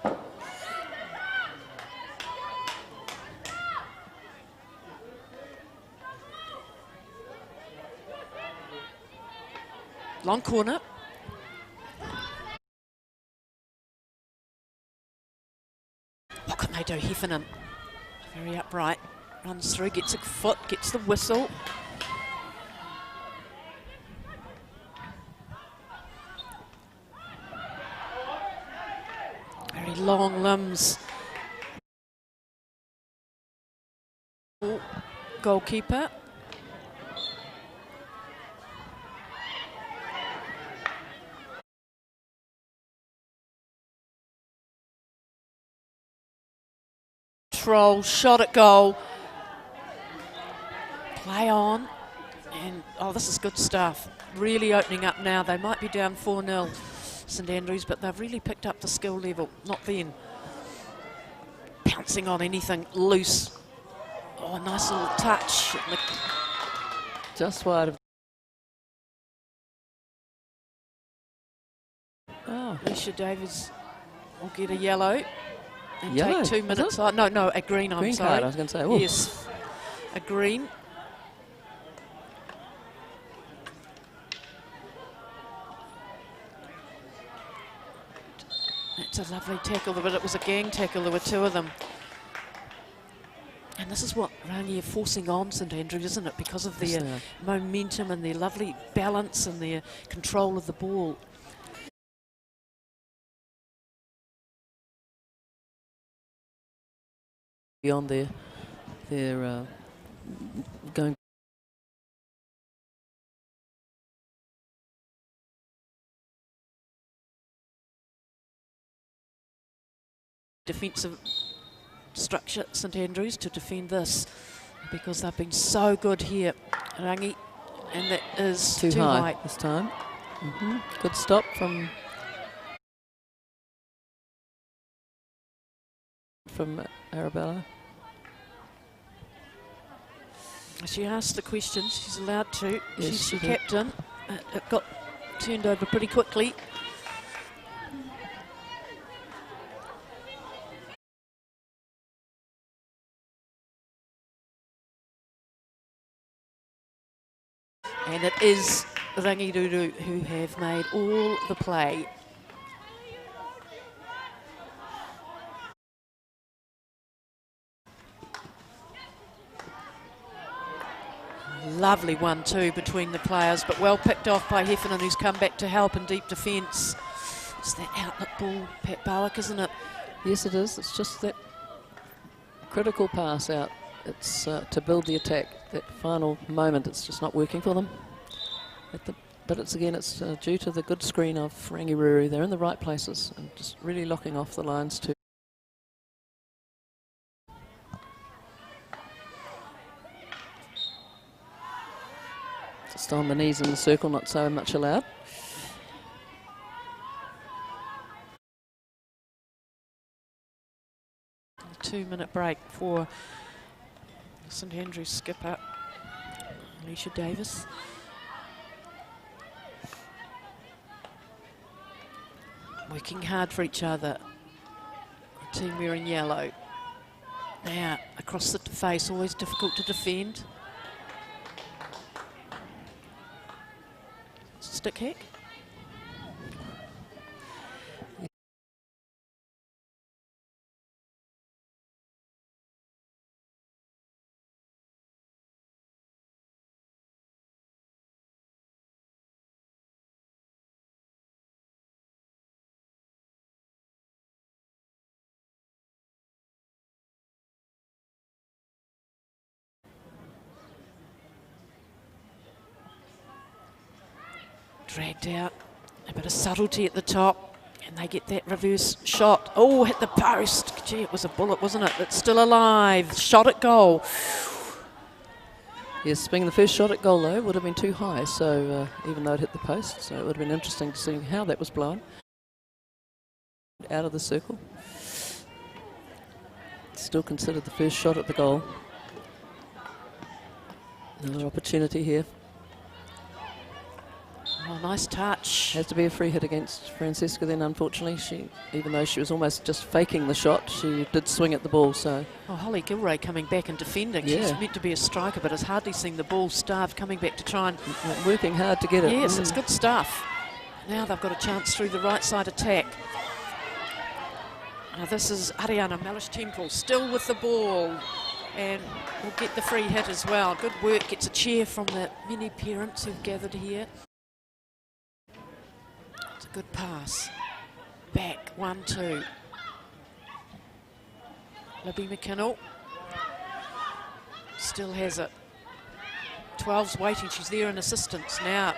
Speaker 1: Long corner. What can they do? Heffernan, very upright, runs through, gets a foot, gets the whistle. Very long limbs. Goalkeeper. Control, shot at goal. Play on. And, oh, this is good stuff. Really opening up now. They might be down 4-0, St Andrews, but they've really picked up the skill level. Not then pouncing on anything loose. Oh, a nice little touch.
Speaker 2: Just wide of. Oh,
Speaker 1: Alicia Davies will get a yellow. And
Speaker 2: yellow,
Speaker 1: take 2 minutes. Oh, no, a green, I'm
Speaker 2: green
Speaker 1: sorry.
Speaker 2: card, I was going to say. Ooh.
Speaker 1: Yes, a green. It's a lovely tackle, but it was a gang tackle. There were two of them. And this is what Rangi are forcing on St Andrews, isn't it? Because of their momentum and their lovely balance and their control of the ball.
Speaker 2: Beyond their going.
Speaker 1: Defensive structure St Andrews to defend this because they've been so good here, Rangi, and that is too high
Speaker 2: this time. Good stop from Arabella.
Speaker 1: She asked the question, she's allowed to.
Speaker 2: Yes,
Speaker 1: She's
Speaker 2: she
Speaker 1: the
Speaker 2: did.
Speaker 1: captain. It got turned over pretty quickly. And it is Rangiruru who have made all the play. Lovely 1-2 between the players, but well picked off by Heffernan, who's come back to help in deep defence. It's that outlet ball, Pat Bowick, isn't it?
Speaker 2: Yes, it is. It's just that critical pass out. It's to build the attack. That final moment, it's just not working for them. But it's due to the good screen of Rangiruru. They're in the right places and just really locking off the lines too. Just on the knees in the circle, not so much allowed.
Speaker 1: A 2-minute break for St Andrews skipper Alicia Davis. Working hard for each other. The team wearing yellow. Now, across the face, always difficult to defend. Stick kick. Dragged out, a bit of subtlety at the top, and they get that reverse shot. Oh, hit the post. Gee, it was a bullet, wasn't it? It's still alive. Shot at goal.
Speaker 2: Yes, being the first shot at goal though would have been too high, so even though it hit the post, so it would have been interesting to see how that was blown. Out of the circle. Still considered the first shot at the goal. Another opportunity here.
Speaker 1: Oh, nice touch.
Speaker 2: Has to be a free hit against Francesca then, unfortunately. Even though she was almost just faking the shot, she did swing at the ball, so...
Speaker 1: Oh, Holly Gilray coming back and defending.
Speaker 2: Yeah.
Speaker 1: She's meant to be a striker, but has hardly seen the ball starved, coming back to try and...
Speaker 2: Working hard to get it.
Speaker 1: Yes, it's good stuff. Now they've got a chance through the right side attack. Now this is Ariana Mellish-Temple still with the ball, and will get the free hit as well. Good work, gets a cheer from the many parents who've gathered here. It's a good pass. Back, 1-2. Libby McKinnell still has it. 12's waiting, she's there in assistance now.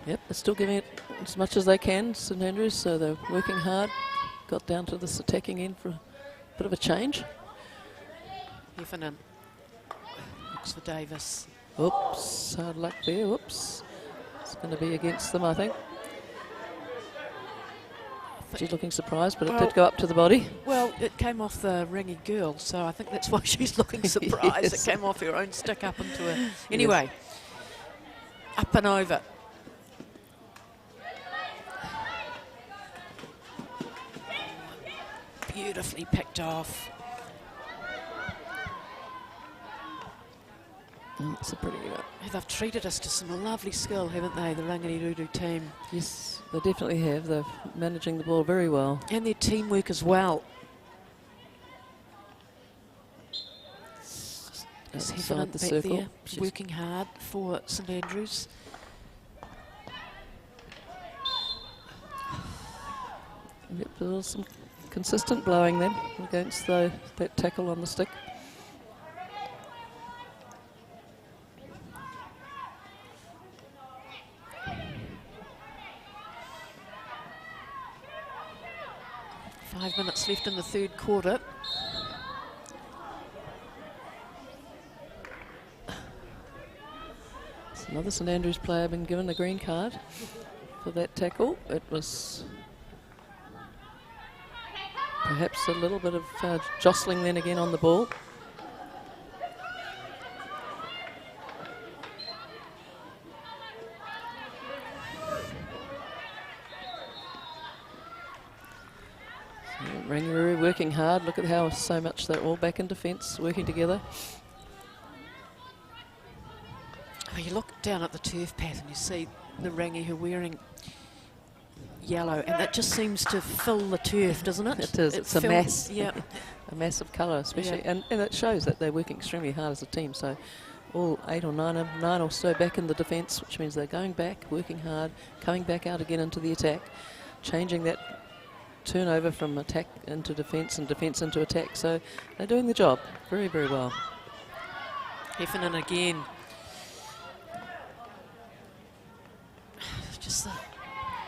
Speaker 2: Yep, they're still giving it as much as they can, St Andrews, so they're working hard. Got down to this attacking end for a bit of a change.
Speaker 1: Heffernan looks for Davis.
Speaker 2: Oops, hard luck there, whoops. It's going to be against them, I think. She's looking surprised, but it did go up to the body.
Speaker 1: Well, it came off the Rangi girl, so I think that's why she's looking surprised.
Speaker 2: Yes.
Speaker 1: It came off her own stick up into her. Anyway, up and over. Beautifully picked off.
Speaker 2: That's a pretty good.
Speaker 1: They've treated us to some lovely skill, haven't they, the Rangiruru team?
Speaker 2: Yes, they definitely have. They're managing the ball very well.
Speaker 1: And their teamwork as well. Is Heffernan
Speaker 2: the
Speaker 1: back
Speaker 2: circle.
Speaker 1: there, working hard for St Andrews.
Speaker 2: Yep, there was some consistent blowing then against that tackle on the stick.
Speaker 1: minutes left in the third quarter.
Speaker 2: Another St Andrews player been given a green card for that tackle. It was perhaps a little bit of jostling then again on the ball. So Rangiruru working hard. Look at how so much they're all back in defence, working together.
Speaker 1: Oh, you look down at the turf path and you see the Rangi who are wearing yellow, and that just seems to fill the turf, doesn't it?
Speaker 2: It is. It's a mass.
Speaker 1: Yeah.
Speaker 2: A mass of colour, especially.
Speaker 1: Yeah.
Speaker 2: And it shows that they're working extremely hard as a team. So all 8 or 9 or so back in the defence, which means they're going back, working hard, coming back out again into the attack, changing that turnover from attack into defence and defence into attack. So they're doing the job very, very well.
Speaker 1: Heffernan again. Just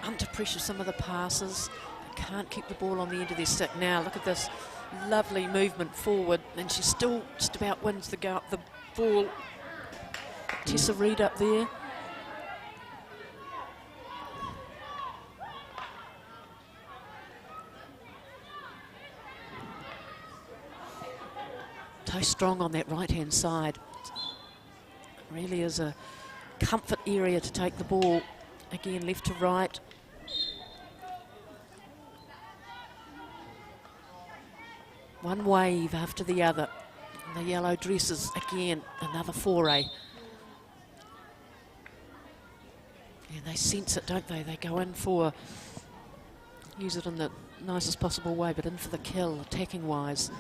Speaker 1: under pressure, some of the passes. They can't keep the ball on the end of their stick. Now look at this lovely movement forward, and she still just about wins the ball. Tessa Reid up there. So strong on that right-hand side. It really is a comfort area to take the ball. Again, left to right. One wave after the other. And the yellow dresses, again, another foray. And they sense it, don't they? They go in for, use it in the nicest possible way, but in for the kill, attacking-wise.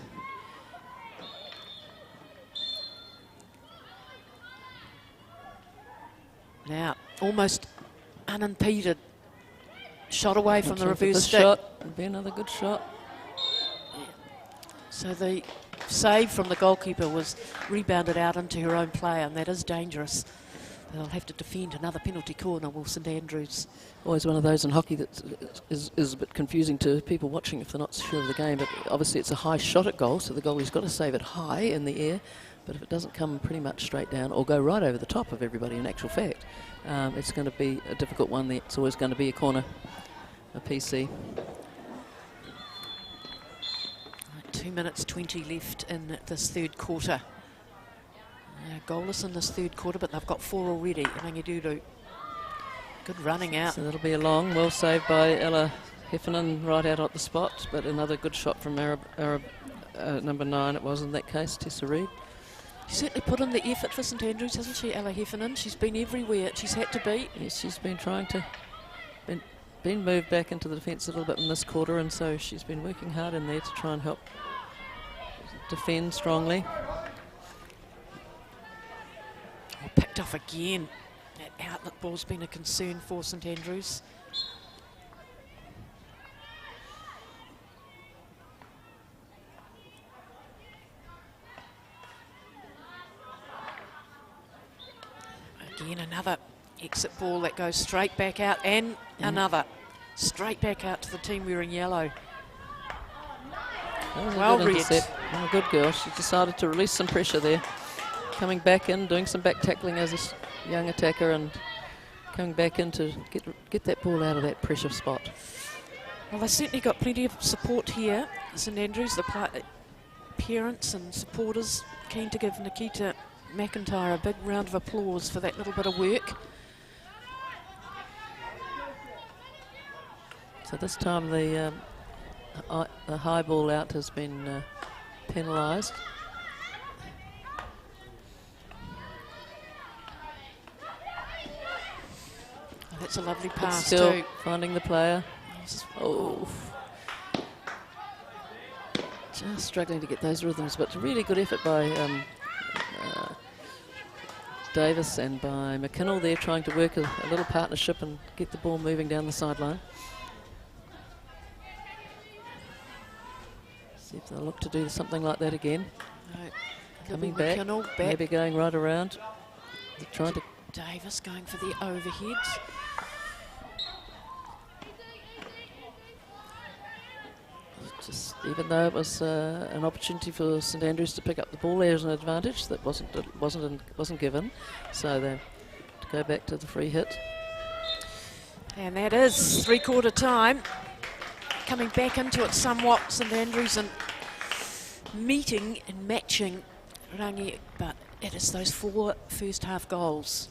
Speaker 1: Now, almost unimpeded. Shot away from the reverse stick.
Speaker 2: Shot would be another good shot.
Speaker 1: So the save from the goalkeeper was rebounded out into her own player, and that is dangerous. They'll have to defend another penalty corner, will St Andrews.
Speaker 2: Always one of those in hockey that is a bit confusing to people watching if they're not sure of the game, but obviously it's a high shot at goal, so the goalie's got to save it high in the air. But if it doesn't come pretty much straight down or go right over the top of everybody, in actual fact, it's going to be a difficult one. It's always going to be a corner, a PC.
Speaker 1: 2 minutes 20 left in this third quarter. Goalless in this third quarter, but they've got 4 already. Rangiruru, good running out.
Speaker 2: So that'll be a long, well saved by Ella Heffernan right out at the spot, but another good shot from number 9 it was in that case, Tessa Reid.
Speaker 1: She's certainly put in the effort for St Andrews, hasn't she, Ella Heffernan? She's been everywhere she's had to be.
Speaker 2: Yes, she's been trying to, been moved back into the defence a little bit in this quarter, and so she's been working hard in there to try and help defend strongly.
Speaker 1: Oh, picked off again. That outlet ball's been a concern for St Andrews. Again, another exit ball that goes straight back out, and another straight back out to the team wearing yellow. Well read.
Speaker 2: Oh, good girl. She decided to release some pressure there. Coming back in, doing some back tackling as a young attacker, and coming back in to get that ball out of that pressure spot.
Speaker 1: Well, they've certainly got plenty of support here, St Andrews. The parents and supporters keen to give Nikita McIntyre a big round of applause for that little bit of work.
Speaker 2: So this time the high ball out has been penalised.
Speaker 1: Oh, that's a lovely pass
Speaker 2: still
Speaker 1: too.
Speaker 2: Finding the player. Oh. Just struggling to get those rhythms, but really good effort by Davis and by McKinnell there, trying to work a little partnership and get the ball moving down the sideline. See if they'll look to do something like that again.
Speaker 1: Right.
Speaker 2: Coming back, maybe going right around. They're trying to.
Speaker 1: Davis going for the overheads.
Speaker 2: Just even though it was an opportunity for St Andrews to pick up the ball, there's an advantage that wasn't given. So they go back to the free hit.
Speaker 1: And that is three-quarter time. Coming back into it somewhat, St Andrews, and meeting and matching Rangi, but it is those 4 first half goals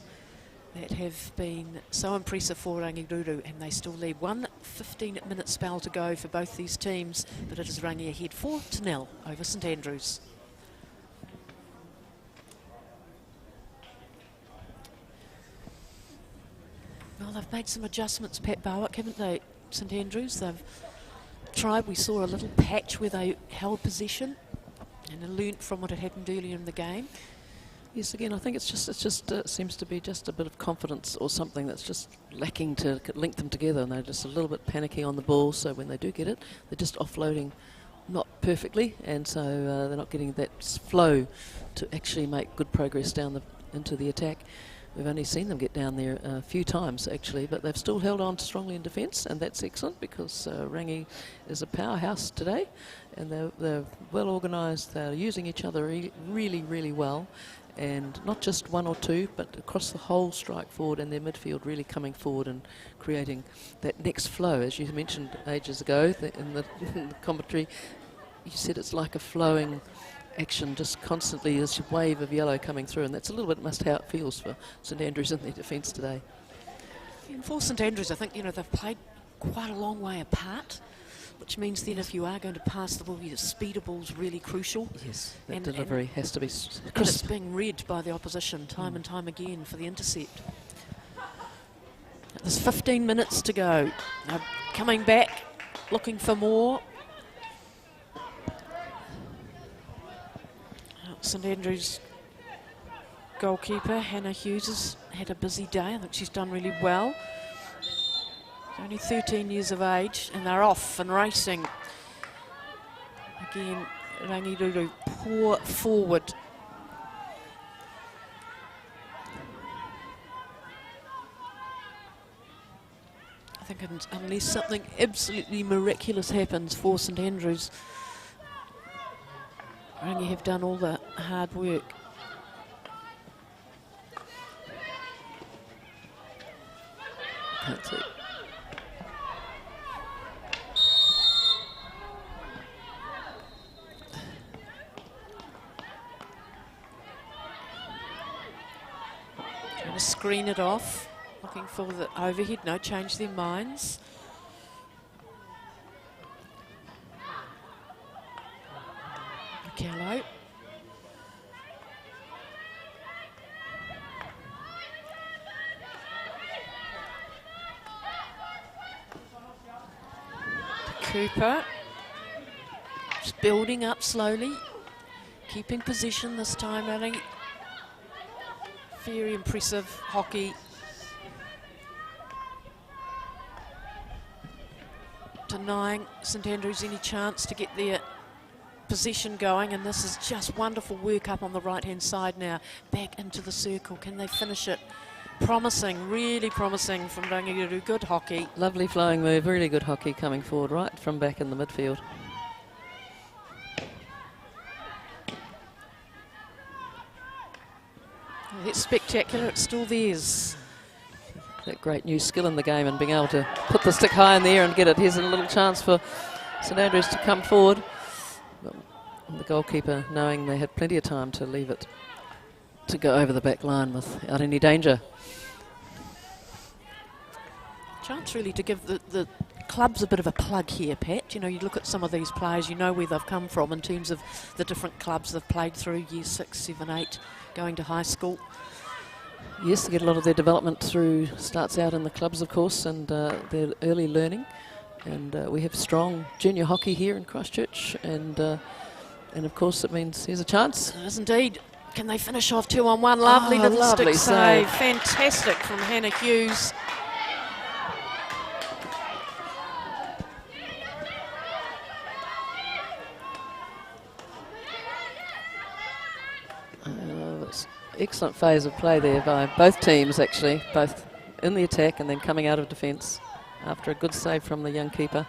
Speaker 1: that have been so impressive for Rangiruru, and they still lead. 1 15-minute spell to go for both these teams, but it is Rangi ahead 4-0 over St Andrews. Well, they've made some adjustments, Pat Barwick, haven't they, St Andrews? They've tried, we saw a little patch where they held possession and learnt from what had happened earlier in the game.
Speaker 2: Yes, again, I think it seems to be just a bit of confidence or something that's just lacking to link them together, and they're just a little bit panicky on the ball, so when they do get it, they're just offloading not perfectly, and so they're not getting that flow to actually make good progress down into the attack. We've only seen them get down there a few times, actually, but they've still held on strongly in defence, and that's excellent because Rangi is a powerhouse today, and they're well organised. They're using each other really, really well, and not just 1 or 2, but across the whole strike forward and their midfield really coming forward and creating that next flow. As you mentioned ages ago in the commentary, you said it's like a flowing action, just constantly this wave of yellow coming through, and that's a little bit must how it feels for St Andrews in their defence today.
Speaker 1: And for St Andrews, I think, they've played quite a long way apart, which means then if you are going to pass the ball, your speed of ball's really crucial.
Speaker 2: Yes, that delivery has to be crisp.
Speaker 1: And it's being read by the opposition time and time again for the intercept. There's 15 minutes to go. Now coming back, looking for more. St Andrews goalkeeper Hannah Hughes has had a busy day. I think she's done really well. She's only 13 years of age, and they're off and racing. Again, Rangiruru pour forward. I think unless something absolutely miraculous happens for St Andrews, Rangi have done all the hard work.
Speaker 2: That's it. Trying to
Speaker 1: screen it off, looking for the overhead. No, change their minds. Kello. Cooper. Just building up slowly. Keeping position this time, Ellie. Very impressive hockey. Denying St Andrews any chance to get their possession going, and this is just wonderful work up on the right hand side now. Back into the circle. Can they finish it? Promising, really promising from Rangiruru. Good hockey.
Speaker 2: Lovely flowing move, really good hockey coming forward right from back in the midfield.
Speaker 1: It's spectacular, it's still theirs.
Speaker 2: That great new skill in the game and being able to put the stick high in the air and get it. Here's a little chance for St Andrews to come forward. And the goalkeeper knowing they had plenty of time to leave it to go over the back line without any danger.
Speaker 1: Chance really to give the clubs a bit of a plug here, Pat. You look at some of these players, you know where they've come from in terms of the different clubs they've played through, year 6, 7, 8, going to high school.
Speaker 2: Yes, they get a lot of their development starts out in the clubs, of course, and their early learning. And we have strong junior hockey here in Christchurch, and of course it means here's a chance.
Speaker 1: It is indeed. Can they finish off 2-on-1? Lovely little stick save. Fantastic from Hannah Hughes.
Speaker 2: Excellent phase of play there by both teams, actually, both in the attack and then coming out of defence after a good save from the young keeper.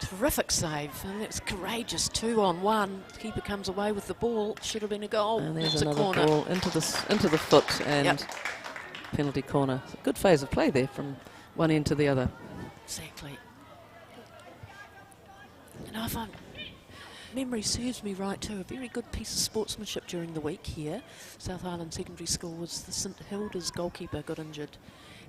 Speaker 1: Terrific save, and it's courageous. 2-on-1. The keeper comes away with the ball. Should have been a goal.
Speaker 2: And there's
Speaker 1: it's
Speaker 2: another
Speaker 1: a corner.
Speaker 2: ball into the foot, and
Speaker 1: Yep.
Speaker 2: penalty corner. Good phase of play there from one end to the other.
Speaker 1: Exactly. And if memory serves me right too, a very good piece of sportsmanship during the week here. South Island Secondary School was the St Hilda's goalkeeper got injured.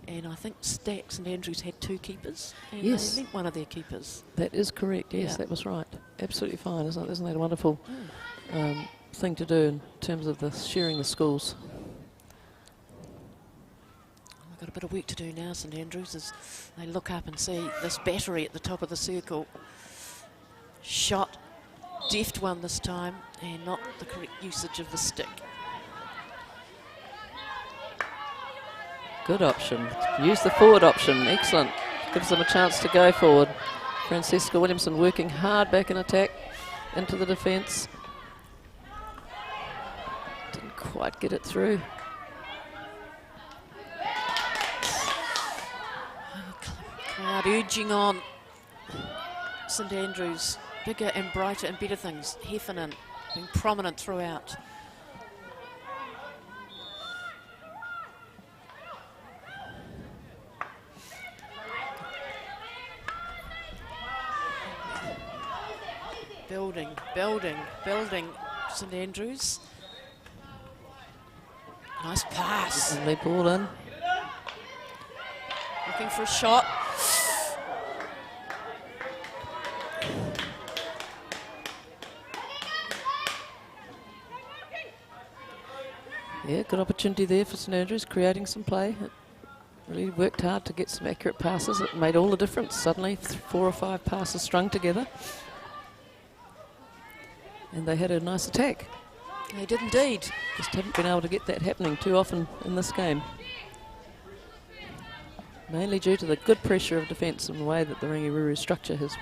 Speaker 1: And I think Stack St Andrews had 2 keepers, and
Speaker 2: Yes.
Speaker 1: they lent one of their keepers.
Speaker 2: That is correct, yes,
Speaker 1: Yeah.
Speaker 2: that was right. Absolutely fine, isn't it? Isn't that a wonderful thing to do in terms of the sharing the schools?
Speaker 1: We've got a bit of work to do now, St Andrews, as they look up and see this battery at the top of the circle. Shot, deft one this time, and not the correct usage of the stick.
Speaker 2: Good option. Use the forward option. Excellent. Gives them a chance to go forward. Francesca Williamson working hard back in attack into the defence. Didn't quite get it through.
Speaker 1: Crowd urging on. St Andrews, bigger and brighter and better things. Heffernan being prominent throughout. Building, St Andrews. Nice pass.
Speaker 2: And they ball in.
Speaker 1: Looking for a shot.
Speaker 2: Yeah, good opportunity there for St Andrews, creating some play. It really worked hard to get some accurate passes. It made all the difference. Suddenly 4 or 5 passes strung together. And they had a nice attack.
Speaker 1: They did indeed.
Speaker 2: Just haven't been able to get that happening too often in this game. Mainly due to the good pressure of defence and the way that the Rangiruru structure has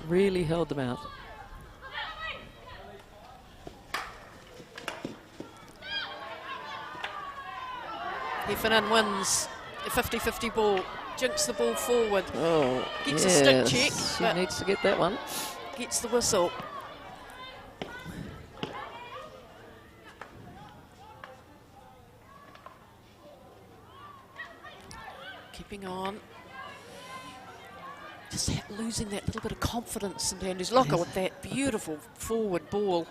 Speaker 2: really held them out.
Speaker 1: Heffernan wins the 50-50 ball. Jinks the ball forward.
Speaker 2: Oh,
Speaker 1: Gets a stick check,
Speaker 2: she
Speaker 1: but
Speaker 2: needs to get that one.
Speaker 1: gets the whistle. Keeping on. Just losing that little bit of confidence, and Andrews Locker with that beautiful forward ball.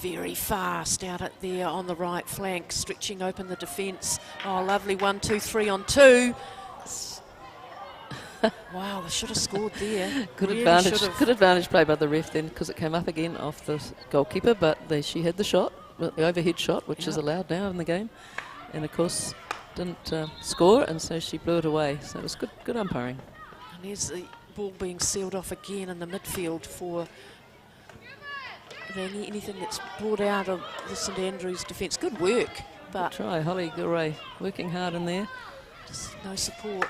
Speaker 1: Very fast out at there on the right flank, stretching open the defence. Oh, lovely 1-2-3 on 2. Wow, they should have scored there.
Speaker 2: Good
Speaker 1: Really
Speaker 2: advantage.
Speaker 1: should have.
Speaker 2: Good advantage play by the ref then, because it came up again off the goalkeeper, but she had the shot, the overhead shot, which is allowed now in the game, and of course didn't score, and so she blew it away. So it was good umpiring.
Speaker 1: And there's the ball being sealed off again in the midfield for Rangi. Anything that's brought out of the St Andrews defence. Good work, but
Speaker 2: Try Holly Gilray working hard in there.
Speaker 1: just no support.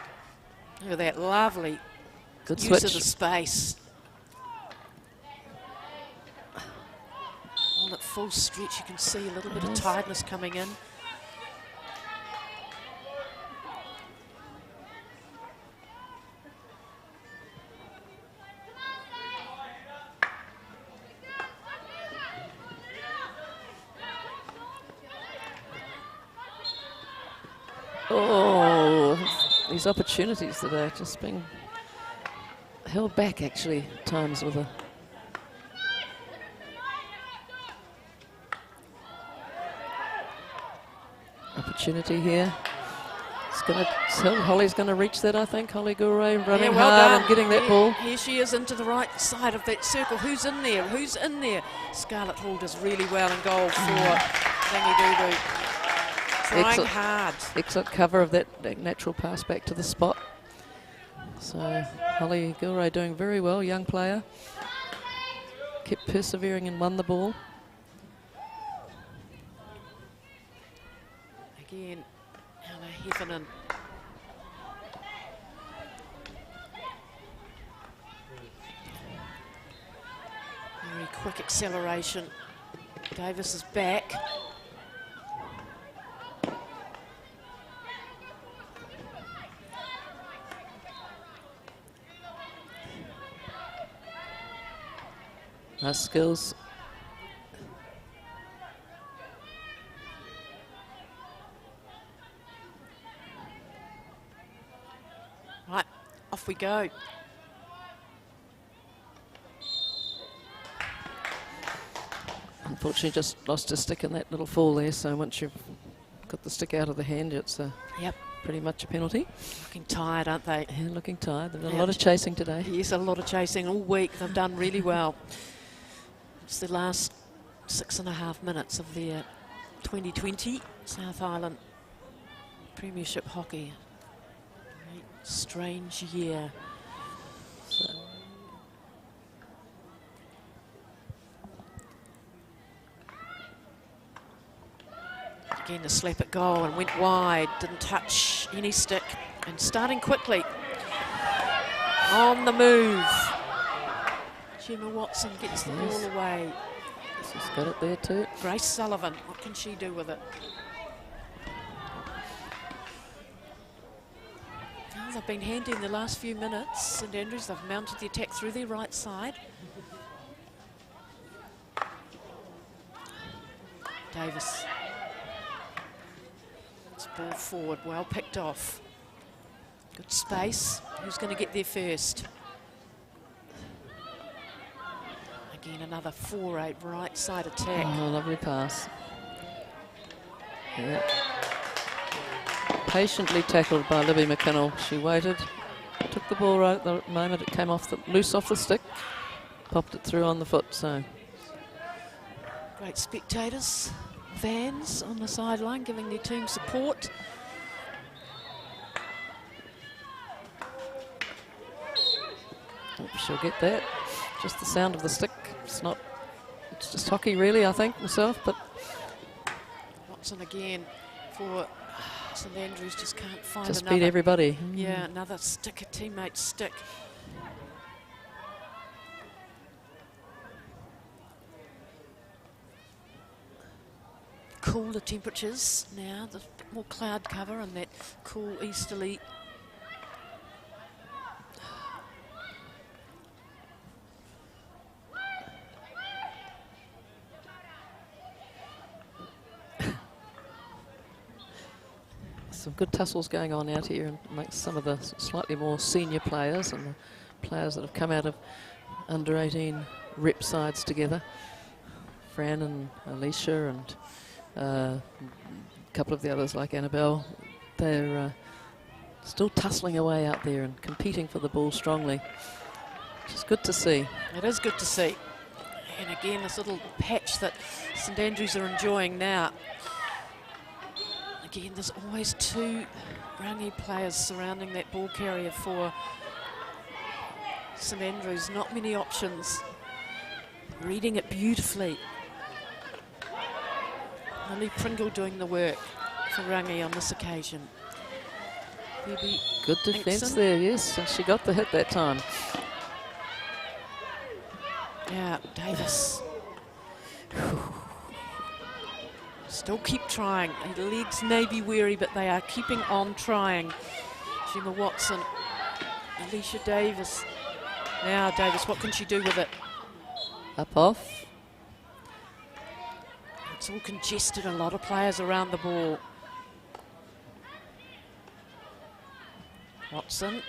Speaker 1: Look at that lovely
Speaker 2: Good
Speaker 1: use
Speaker 2: switch.
Speaker 1: of the space. On at full stretch, you can see a little bit of tiredness coming in.
Speaker 2: Oh, these opportunities that are just being held back actually at times with a opportunity here. Holly's going to reach that, I think. Holly Gouray running
Speaker 1: Yeah, well
Speaker 2: hard
Speaker 1: done.
Speaker 2: and getting that ball.
Speaker 1: Here she is into the right side of that circle. Who's in there? Who's in there? Scarlett Hall does really well in goal for Rangiruru. Trying
Speaker 2: Excellent.
Speaker 1: hard.
Speaker 2: Excellent cover of that natural pass back to the spot. So Holly Gilray doing very well, young player. Kept persevering and won the ball.
Speaker 1: Again, Anna Heffernan. Very quick acceleration. Davis is back.
Speaker 2: Nice skills.
Speaker 1: Right, off we go.
Speaker 2: Unfortunately, just lost a stick in that little fall there, so once you've got the stick out of the hand, it's
Speaker 1: Yep.
Speaker 2: pretty much a penalty.
Speaker 1: Looking tired, aren't they?
Speaker 2: Yeah, looking tired. They've done a
Speaker 1: Yeah.
Speaker 2: lot of chasing today.
Speaker 1: Yes, a lot of chasing all week. They've done really well. It's the last 6.5 minutes of their 2020 South Island Premiership hockey. Very strange year.
Speaker 2: So,
Speaker 1: Again, a slap at goal and went wide. Didn't touch any stick. And starting quickly. On the move. Gemma Watson gets the ball away.
Speaker 2: she's got it there too.
Speaker 1: Grace Sullivan, what can she do with it? Well, they've been handy in the last few minutes. St Andrews, they've mounted the attack through their right side. Davis. It's ball forward, well picked off. Good space. Who's going to get there first? Again, another 4-8 right side attack.
Speaker 2: Oh, lovely pass. Yeah. Patiently tackled by Libby McKinnell. She waited, took the ball right at the moment it came off loose off the stick, popped it through on the foot. So
Speaker 1: Great spectators, fans on the sideline giving their team support.
Speaker 2: hope she'll get that. Just the sound of the stick. It's just hockey really, I think, myself, but
Speaker 1: Watson again for St Andrews, just can't find
Speaker 2: just
Speaker 1: another.
Speaker 2: beat everybody.
Speaker 1: Yeah, another stick, a teammate stick. Cooler temperatures now, there's a bit more cloud cover and that cool easterly.
Speaker 2: Some good tussles going on out here and amongst some of the slightly more senior players and the players that have come out of under 18 rep sides together. Fran and Alicia and a couple of the others like Annabelle. They're still tussling away out there and competing for the ball strongly. Which is good to see.
Speaker 1: It is good to see. And again, this little patch that St Andrews are enjoying now. Again, there's always two Rangi players surrounding that ball carrier for St Andrews. Not many options. Reading it beautifully. Lily Pringle doing the work for Rangi on this occasion. Phoebe
Speaker 2: Good defence
Speaker 1: Nixon.
Speaker 2: there, yes, and she got the hit that time.
Speaker 1: Yeah, Davis. Still keep trying. Her legs may be weary, but they are keeping on trying. Gemma Watson, Alicia Davis. Now Davis, what can she do with it?
Speaker 2: Up off.
Speaker 1: It's all congested, a lot of players around the ball. Watson.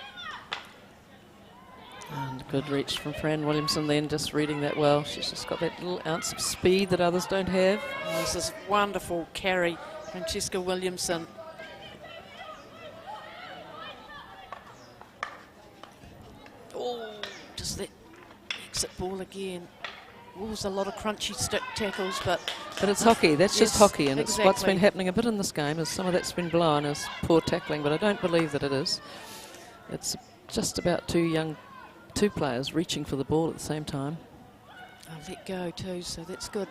Speaker 2: And good reach from Fran Williamson then, just reading that well. She's just got that little ounce of speed that others don't have.
Speaker 1: Oh, this is wonderful carry, Francesca Williamson. Oh, just that exit ball again. Oh, there's a lot of crunchy stick tackles, but
Speaker 2: But it's hockey, that's just
Speaker 1: yes,
Speaker 2: hockey, and it's what's been
Speaker 1: exactly.
Speaker 2: happening a bit in this game is some of that's been blown as poor tackling, but I don't believe that it is. It's just about two players reaching for the ball at the same time.
Speaker 1: I'll let go too, so that's good.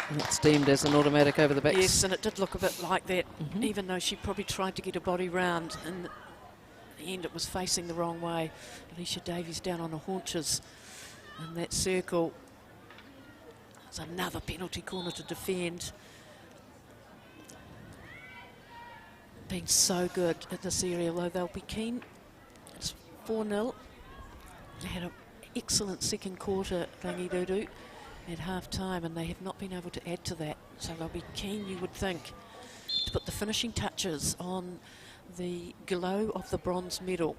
Speaker 2: And it's deemed as an automatic over the back.
Speaker 1: Yes, and it did look a bit like that,
Speaker 2: Mhm.
Speaker 1: even though she probably tried to get her body round. In the end, it was facing the wrong way. Alicia Davies down on her haunches in that circle. There's another penalty corner to defend. Been so good at this area, although they'll be keen. It's 4-0. They had an excellent second quarter, Rangiruru, at half-time, and they have not been able to add to that. So they'll be keen, you would think, to put the finishing touches on the glow of the bronze medal.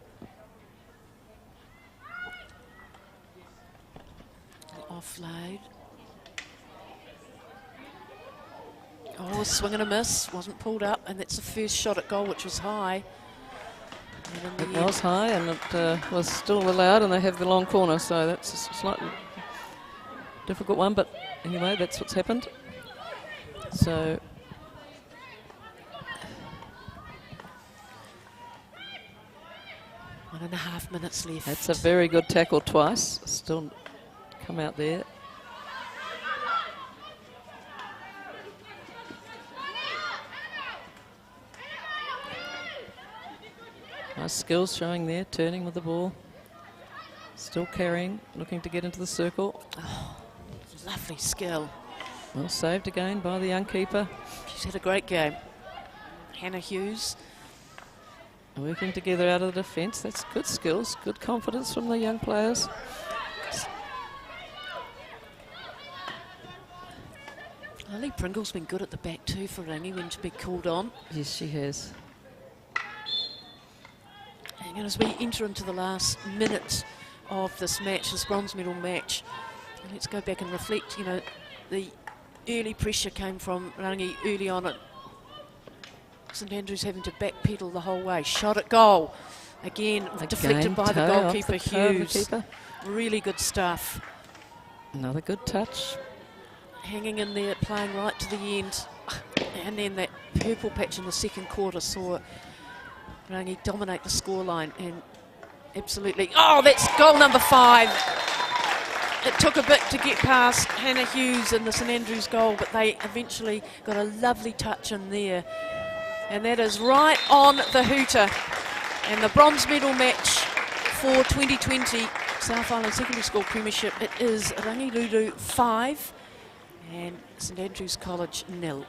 Speaker 1: Offload. Oh, a swing and a miss, wasn't pulled up, and that's the first shot at goal, which was high.
Speaker 2: It was high, and it was still allowed, and they have the long corner, so that's a slightly difficult one, but anyway, that's what's happened. So
Speaker 1: 1.5 minutes left.
Speaker 2: that's a very good tackle twice. Still come out there. Nice skills showing there, turning with the ball. Still carrying, looking to get into the circle.
Speaker 1: Oh, lovely skill.
Speaker 2: Well saved again by the young keeper.
Speaker 1: She's had a great game. Hannah Hughes.
Speaker 2: Working together out of the defence. That's good skills, good confidence from the young players.
Speaker 1: Lily Pringle's been good at the back too for Rangi when she's been called on.
Speaker 2: Yes, she has.
Speaker 1: And as we enter into the last minute of this match, this bronze medal match, let's go back and reflect. You know, the early pressure came from Rangi early on at St Andrews, having to backpedal the whole way. Shot at goal. Again deflected by the goalkeeper, Hughes. Really good stuff.
Speaker 2: Another good touch.
Speaker 1: Hanging in there, playing right to the end. And then that purple patch in the second quarter saw Rangi dominate the scoreline, and absolutely, oh, that's goal number 5. It took a bit to get past Hannah Hughes in the St Andrews goal, but they eventually got a lovely touch in there. And that is right on the hooter. And the bronze medal match for 2020 South Island Secondary School Premiership, it is Rangiruru 5 and St Andrews College 0.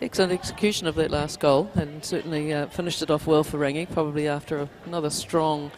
Speaker 2: Excellent execution of that last goal, and certainly finished it off well for Rangi, probably after another strong